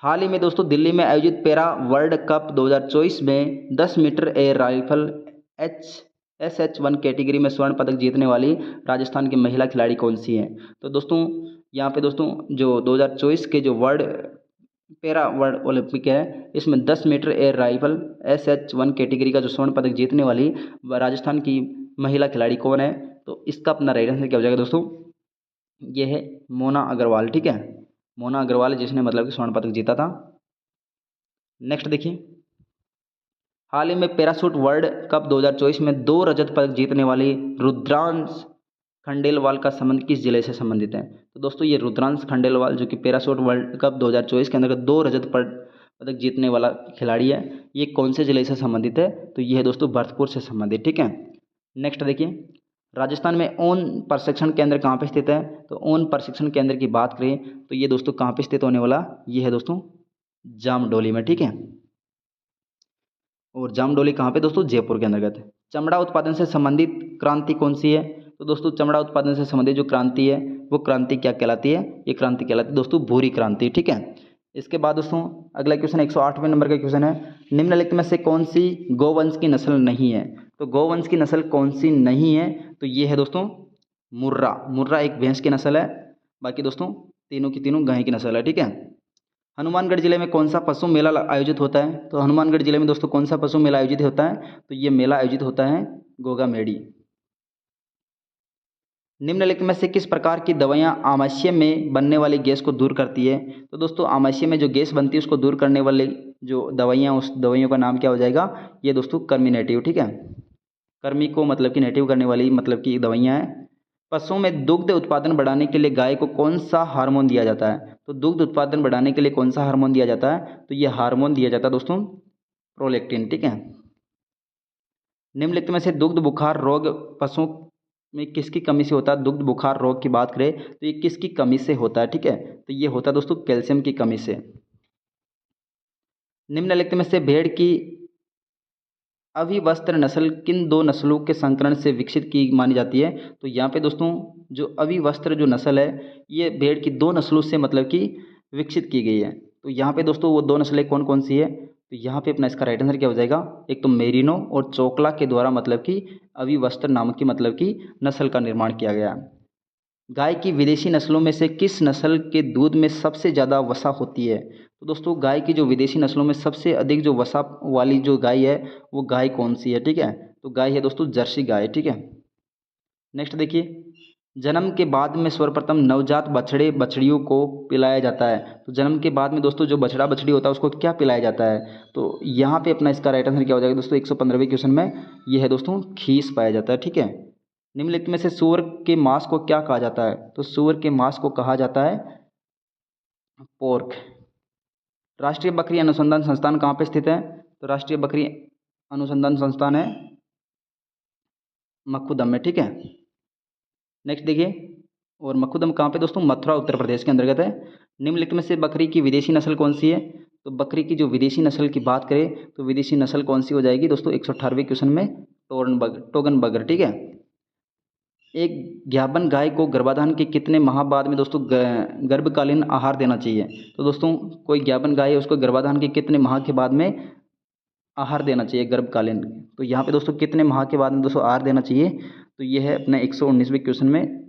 हाल ही में दोस्तों दिल्ली में आयोजित पैरा वर्ल्ड कप 2024 में 10 metre air rifle SH1 category में स्वर्ण पदक जीतने वाली राजस्थान की महिला खिलाड़ी कौन सी है? तो दोस्तों यहाँ पे दोस्तों जो 2024 के जो वर्ल्ड ओलंपिक है इसमें 10 metre air rifle SH1 category का जो स्वर्ण पदक जीतने वाली राजस्थान की महिला खिलाड़ी कौन है? तो इसका अपना राइट आंसर क्या हो जाएगा दोस्तों? ये है मोना अग्रवाल। ठीक है, मोना अग्रवाल जिसने मतलब कि स्वर्ण पदक जीता था। नेक्स्ट देखिए, हाल ही में पैराशूट वर्ल्ड कप 2024 में 2 रजत पदक जीतने वाली रुद्रांश खंडेलवाल का संबंध किस जिले से संबंधित है? तो दोस्तों ये रुद्रांश खंडेलवाल जो कि पैराशूट वर्ल्ड कप 2024 के अंतर्गत 2 रजत पदक जीतने वाला खिलाड़ी है, ये कौन से जिले से संबंधित है? तो ये है दोस्तों भरतपुर से संबंधित। ठीक है। नेक्स्ट देखिए, राजस्थान में ओन प्रशिक्षण केंद्र कहाँ पे स्थित है? तो ओन प्रशिक्षण केंद्र की बात करें तो ये दोस्तों कहाँ पे स्थित होने वाला? ये है दोस्तों जामडोली में। ठीक है, और जामडोली कहाँ पे दोस्तों? जयपुर के अंतर्गत है। चमड़ा उत्पादन से संबंधित क्रांति कौन सी है? तो दोस्तों चमड़ा उत्पादन से संबंधित जो क्रांति है वो क्रांति क्या कहलाती है? ये क्रांति कहलाती है दोस्तों भूरी क्रांति। ठीक है। इसके बाद दोस्तों अगला क्वेश्चन 108वें नंबर का क्वेश्चन है, निम्नलिखित में से कौन सी गोवंश की नस्ल नहीं है? तो गोवंश की नस्ल कौन सी नहीं है? तो ये है दोस्तों मुर्रा। मुर्रा एक भैंस की नस्ल है, बाकी दोस्तों तीनों की तीनों गाय की नस्ल है। ठीक है। हनुमानगढ़ जिले में कौन सा पशु मेला आयोजित होता है? तो हनुमानगढ़ जिले में दोस्तों कौन सा पशु मेला आयोजित होता है? तो ये मेला आयोजित होता है गोगा मेड़ी। निम्नलिखित में से किस प्रकार की दवाइयाँ आमाशय में बनने वाली गैस को दूर करती है? तो दोस्तों आमाशय में जो गैस बनती है उसको दूर करने वाली जो दवाइयाँ, उस दवाइयों का नाम क्या हो जाएगा? ये दोस्तों कर्मिनेटिव। ठीक है, कर्मी को मतलब कि नेटिव करने वाली मतलब कि दवाइयाँ हैं। पशुओं में दुग्ध उत्पादन बढ़ाने के लिए गाय को कौन सा हार्मोन दिया जाता है? तो दुग्ध उत्पादन बढ़ाने के लिए कौन सा हार्मोन दिया जाता है? तो ये हार्मोन दिया जाता है दोस्तों प्रोलैक्टिन। ठीक है। निम्नलिखित में से दुग्ध बुखार रोग पशुओं में किसकी कमी से होता है? दुग्ध बुखार रोग की बात करें तो ये किसकी कमी से होता है? ठीक है, तो ये होता है दोस्तों कैल्शियम की कमी से। निम्नलिखित में से भेड़ की अविवस्त्र नस्ल किन 2 नस्लों के संकरण से विकसित की मानी जाती है? तो यहाँ पे दोस्तों जो अविवस्त्र जो नस्ल है ये भेड़ की 2 नस्लों से मतलब कि विकसित की गई है। तो यहाँ पे दोस्तों वो 2 नस्लें कौन कौन सी है? तो यहाँ पे अपना इसका राइट आंसर क्या हो जाएगा? एक तो मेरिनो और चोकला के द्वारा मतलब कि अविवस्त्र नाम की मतलब कि नस्ल का निर्माण किया गया। गाय की विदेशी नस्लों में से किस नस्ल के दूध में सबसे ज़्यादा वसा होती है? तो दोस्तों गाय की जो विदेशी नस्लों में सबसे अधिक जो वसा वाली जो गाय है वो गाय कौन सी है? ठीक है, तो गाय है दोस्तों जर्सी गाय। ठीक है। नेक्स्ट देखिए, जन्म के बाद में सर्वप्रथम नवजात बछड़े बछड़ियों को पिलाया जाता है। तो जन्म के बाद में दोस्तों जो बछड़ा बछड़ी होता है उसको क्या पिलाया जाता है? तो यहाँ पे अपना इसका राइट आंसर क्या हो जाएगा दोस्तों? 115वें क्वेश्चन में ये है दोस्तों खीस पाया जाता है। ठीक है। निम्नलिखित में से सूअर के मांस को क्या कहा जाता है? तो सूअर के मांस को कहा जाता है पोर्क। राष्ट्रीय बकरी अनुसंधान संस्थान कहाँ पे स्थित है? तो राष्ट्रीय बकरी अनुसंधान संस्थान है मखुदम में। ठीक है। नेक्स्ट देखिए, और मखुदम कहाँ पे दोस्तों? मथुरा उत्तर प्रदेश के अंतर्गत है। निम्नलिखित में से बकरी की विदेशी नस्ल कौन सी है? तो बकरी की जो विदेशी नस्ल की बात करें तो विदेशी नस्ल कौन सी हो जाएगी दोस्तों? 118वें क्वेश्चन में टोगन बगर। ठीक है। एक ज्ञापन गाय को गर्भाधान के कितने माह बाद में दोस्तों गर्भकालीन आहार देना चाहिए? तो दोस्तों कोई ज्ञापन गाय है उसको गर्भाधान के कितने माह के बाद में आहार देना चाहिए गर्भकालीन? तो यहाँ पे दोस्तों कितने माह के बाद में दोस्तों आहार देना चाहिए? तो ये है अपने 119वें क्वेश्चन में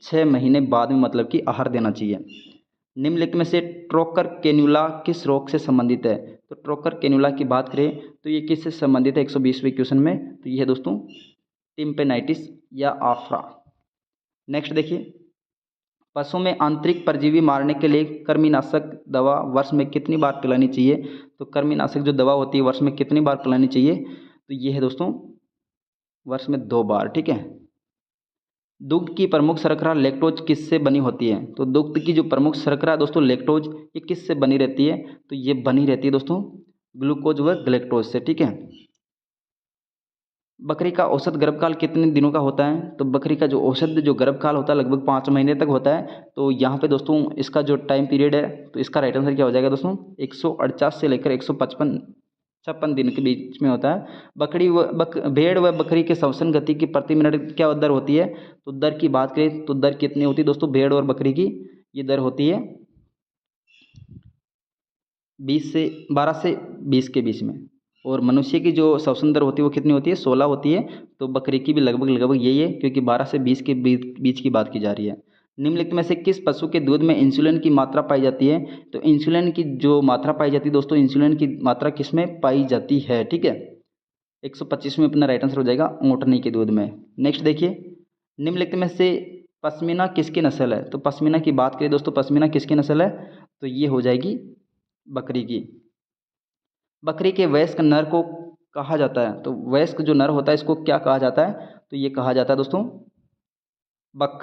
6 महीने बाद में मतलब कि आहार देना चाहिए। निम्नलिखित में से ट्रोकर कैन्युला किस रोग से संबंधित है? तो ट्रोकर कैन्युला की बात करें तो ये किससे संबंधित है? 120वें क्वेश्चन में तो ये है दोस्तों टिम्पेनाइटिस या आफरा। नेक्स्ट देखिए, पशु में आंतरिक परजीवी मारने के लिए कृमिनाशक दवा वर्ष में कितनी बार पिलानी चाहिए? तो कृमिनाशक जो दवा होती है वर्ष में कितनी बार पिलानी चाहिए? तो ये है दोस्तों वर्ष में 2 बार, ठीक है। दुग्ध की प्रमुख शर्करा लैक्टोज किससे बनी होती है? तो दुग्ध की जो प्रमुख शर्करा है दोस्तों लैक्टोज, ये किससे बनी रहती है? तो ये बनी रहती है दोस्तों ग्लूकोज व ग्लैक्टोज से, ठीक है। बकरी का औसत गर्भकाल कितने दिनों का होता है? तो बकरी का जो औसत जो गर्भकाल होता है लगभग 5 महीने तक होता है। तो यहाँ पे दोस्तों इसका जो टाइम पीरियड है तो इसका राइट आंसर क्या हो जाएगा दोस्तों? 149 से लेकर 156 दिन के बीच में होता है। भेड़ व बकरी के श्वसन गति की प्रति मिनट क्या दर होती है? तो दर की बात करें तो दर कितनी होती है दोस्तों भेड़ और बकरी की? ये दर होती है 12 से 20 के बीच में। और मनुष्य की जो श्वसन दर होती है वो कितनी होती है? 16 होती है। तो बकरी की भी लगभग यही है क्योंकि 12 से 20 के बीच की बात की जा रही है। निम्नलिखित में से किस पशु के दूध में इंसुलिन की मात्रा पाई जाती है? तो इंसुलिन की जो मात्रा पाई जाती है दोस्तों, इंसुलिन की मात्रा किस में पाई जाती है? ठीक है, 125 में अपना राइट आंसर हो जाएगा ऊँटनी के दूध में। नेक्स्ट देखिए, निम्नलिखित में से पश्मीना किसकी नस्ल है? तो पश्मीना की बात करें दोस्तों, पश्मीना किसकी नस्ल है? तो ये हो जाएगी बकरी की। बकरी के वयस्क नर को कहा जाता है, तो वयस्क जो नर होता है इसको क्या कहा जाता है? तो ये कहा जाता है दोस्तों बक।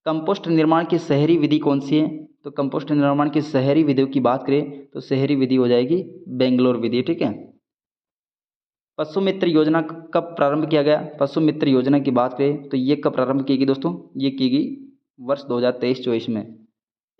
कंपोस्ट निर्माण की शहरी विधि कौन सी है? तो कंपोस्ट निर्माण की शहरी विधियों की बात करें तो शहरी विधि हो जाएगी बेंगलोर विधि, ठीक है। पशु मित्र योजना कब प्रारंभ किया गया? पशु मित्र योजना की बात करें तो ये कब प्रारंभ की गई दोस्तों? ये की गई वर्ष 2023-24 में।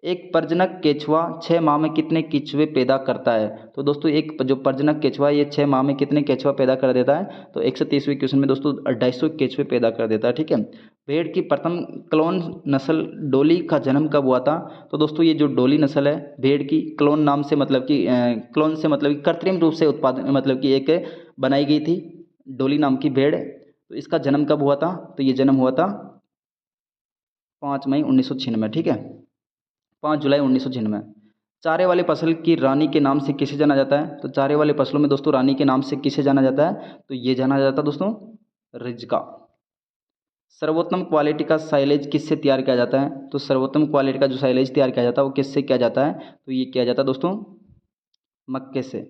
एक प्रजनक केंचुआ 6 माह में कितने केंचुए पैदा करता है? तो दोस्तों एक जो प्रजनक केंचुआ ये 6 माह में कितने केंचुआ पैदा कर देता है? तो 130वें क्वेश्चन में दोस्तों 250 केंचुए पैदा कर देता है, ठीक है। भेड़ की प्रथम क्लोन नस्ल डोली का जन्म कब हुआ था? तो दोस्तों ये जो डोली नस्ल है भेड़ की, क्लोन नाम से मतलब कि क्लोन से मतलब कि कृत्रिम रूप से उत्पादन मतलब कि एक बनाई गई थी डोली नाम की भेड़। तो इसका जन्म कब हुआ था? तो ये जन्म हुआ था 5 मई 1996, ठीक है, 5 जुलाई 1996। चारे वाली फसल की रानी के नाम से किसे जाना जाता है? तो चारे वाले फसलों में दोस्तों रानी के नाम से किसे जाना जाता है? तो ये जाना जाता है दोस्तों रिजका। सर्वोत्तम क्वालिटी का साइलेज किससे तैयार किया जाता है? तो सर्वोत्तम क्वालिटी का जो साइलेज तैयार किया जाता है वो किससे किया जाता है? तो ये किया जाता है दोस्तों मक्के से।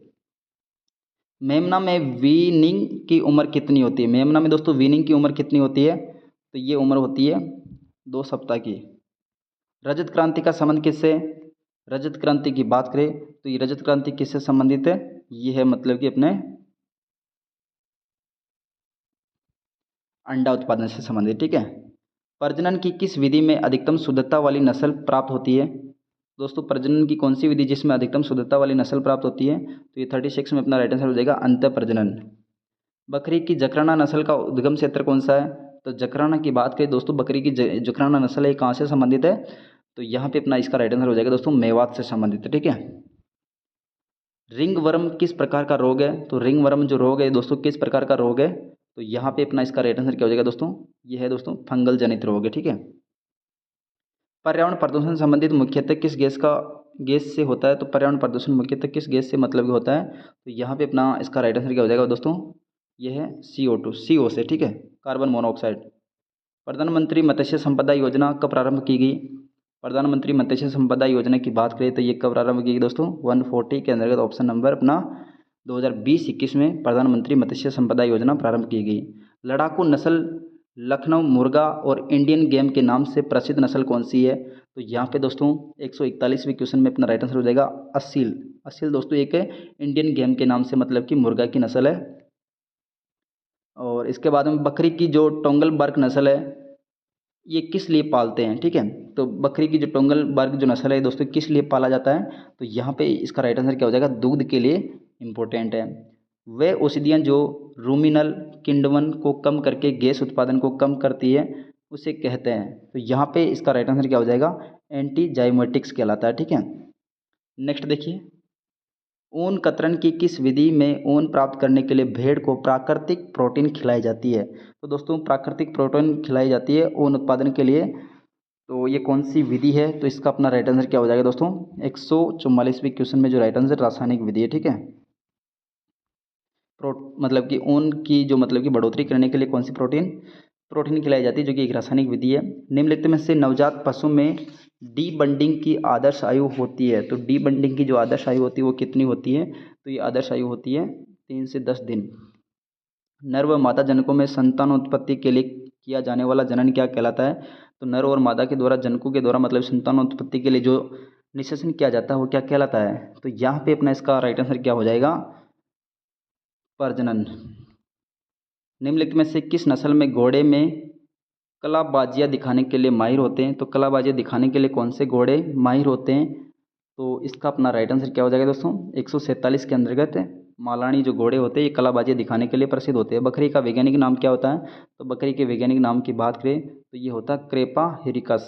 मेमना में वीनिंग की उम्र कितनी होती है? मेमना में दोस्तों वीनिंग की उम्र कितनी होती है? तो ये उम्र होती है 2 सप्ताह की। रजत क्रांति का संबंध किससे? रजत क्रांति की बात करें तो ये रजत क्रांति किससे संबंधित है? ये है मतलब कि अपने अंडा उत्पादन से संबंधित, ठीक है। प्रजनन की किस विधि में अधिकतम शुद्धता वाली नस्ल प्राप्त होती है? दोस्तों प्रजनन की कौन सी विधि जिसमें अधिकतम शुद्धता वाली नस्ल प्राप्त होती है? तो ये 36 में अपना राइट आंसर हो जाएगा अंतः प्रजनन। बकरी की जकराना नस्ल का उद्गम क्षेत्र कौन सा है? तो जकराना की बात करें दोस्तों, बकरी की जकराना नस्ल है कहाँ से संबंधित है? तो यहाँ पे अपना इसका राइट आंसर हो जाएगा दोस्तों मेवात से संबंधित है, ठीक है। रिंग वर्म किस प्रकार का रोग है? तो रिंग वर्म जो रोग है दोस्तों किस प्रकार का रोग है? तो यहाँ पे अपना इसका राइट आंसर क्या हो जाएगा दोस्तों? ये है दोस्तों फंगल जनित रोग है, ठीक है। पर्यावरण प्रदूषण संबंधित मुख्यतः किस गैस से होता है? तो पर्यावरण प्रदूषण मुख्यतः किस गैस से मतलब होता है? तो यहाँ पे अपना इसका राइट आंसर क्या हो जाएगा दोस्तों? ये है CO2 CO से, ठीक है, कार्बन मोनोऑक्साइड। प्रधानमंत्री मत्स्य संपदा योजना कब प्रारंभ की गई? प्रधानमंत्री मत्स्य संपदा योजना की बात करें तो ये कब प्रारंभ की गई दोस्तों? 140 के अंतर्गत ऑप्शन नंबर अपना 2020-21 में प्रधानमंत्री मत्स्य संपदा योजना प्रारंभ की गई। लड़ाकू नस्ल लखनऊ मुर्गा और इंडियन गेम के नाम से प्रसिद्ध नस्ल कौन सी है? तो यहाँ पे दोस्तों 141वें क्वेश्चन में अपना राइट आंसर हो जाएगा असील। असील दोस्तों एक इंडियन गेम के नाम से मतलब कि मुर्गा की नस्ल है। और इसके बाद में बकरी की जो टोंगल बर्ग नस्ल है ये किस लिए पालते हैं? ठीक है, तो बकरी की जो टोंगल बर्ग जो नस्ल है दोस्तों किस लिए पाला जाता है? तो यहाँ पे इसका राइट आंसर क्या हो जाएगा? दूध के लिए इम्पोर्टेंट है। वे औषधियाँ जो रूमिनल किण्वन को कम करके गैस उत्पादन को कम करती है उसे कहते हैं। तो यहाँ पे इसका राइट आंसर क्या हो जाएगा? एंटीजाइमेटिक्स कहलाता है, ठीक है। नेक्स्ट देखिए, ऊन कतरन की किस विधि में ऊन प्राप्त करने के लिए भेड़ को प्राकृतिक प्रोटीन खिलाई जाती है? तो दोस्तों प्राकृतिक प्रोटीन खिलाई जाती है ऊन उत्पादन के लिए, तो ये कौन सी विधि है? तो इसका अपना राइट आंसर क्या हो जाएगा दोस्तों? 144वें क्वेश्चन में जो राइट आंसर रासायनिक विधि है, ठीक है। मतलब कि ऊन की जो मतलब कि बढ़ोतरी करने के लिए कौन सी प्रोटीन खिलाई जाती है, जो कि एक रासायनिक विधि है। निम्नलिखित में से नवजात पशु में डी बंडिंग की आदर्श आयु होती है, तो डी बंडिंग की जो आदर्श आयु होती है वो कितनी होती है, तो ये आदर्श आयु होती है 3 से 10 दिन। नर व मादा जनकों में संतान उत्पत्ति के लिए किया जाने वाला जनन क्या कहलाता है, तो नर और मादा के द्वारा जनकों के द्वारा मतलब संतान उत्पत्ति के लिए जो निषेचन किया जाता है वो क्या कहलाता है, तो यहाँ पे अपना इसका राइट आंसर क्या हो जाएगा, प्रजनन। निम्नलिखित में से किस नस्ल में घोड़े में कलाबाजियाँ दिखाने के लिए माहिर होते हैं, तो कलाबाजियाँ दिखाने के लिए कौन से घोड़े माहिर होते हैं, तो इसका अपना राइट आंसर क्या हो जाएगा दोस्तों, 147 के अंतर्गत मालानी जो घोड़े होते हैं ये कलाबाजियाँ दिखाने के लिए प्रसिद्ध होते हैं। बकरी का वैज्ञानिक नाम क्या होता है, तो बकरी के वैज्ञानिक नाम की बात करें तो ये होता है क्रेपा हिरिकस।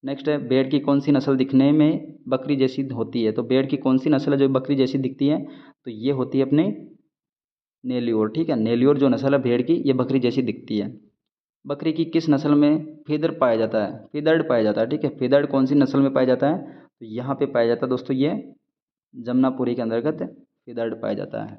नेक्स्ट है, भेड़ की कौन सी नस्ल दिखने में बकरी जैसी होती है, तो भेड़ की कौन सी नस्ल है जो बकरी जैसी दिखती है, तो ये होती है अपने नेल्योर। ठीक है, नेल्योर जो नस्ल है भेड़ की ये बकरी जैसी दिखती है। बकरी की किस नस्ल में फीदर पाया जाता है, फीदर्ड पाया जाता है। ठीक है, फीदर्ड कौन सी नस्ल में पाया जाता है, तो यहाँ पे पाया जाता है दोस्तों ये जमनापुरी के अंतर्गत फीदर्ड पाया जाता है।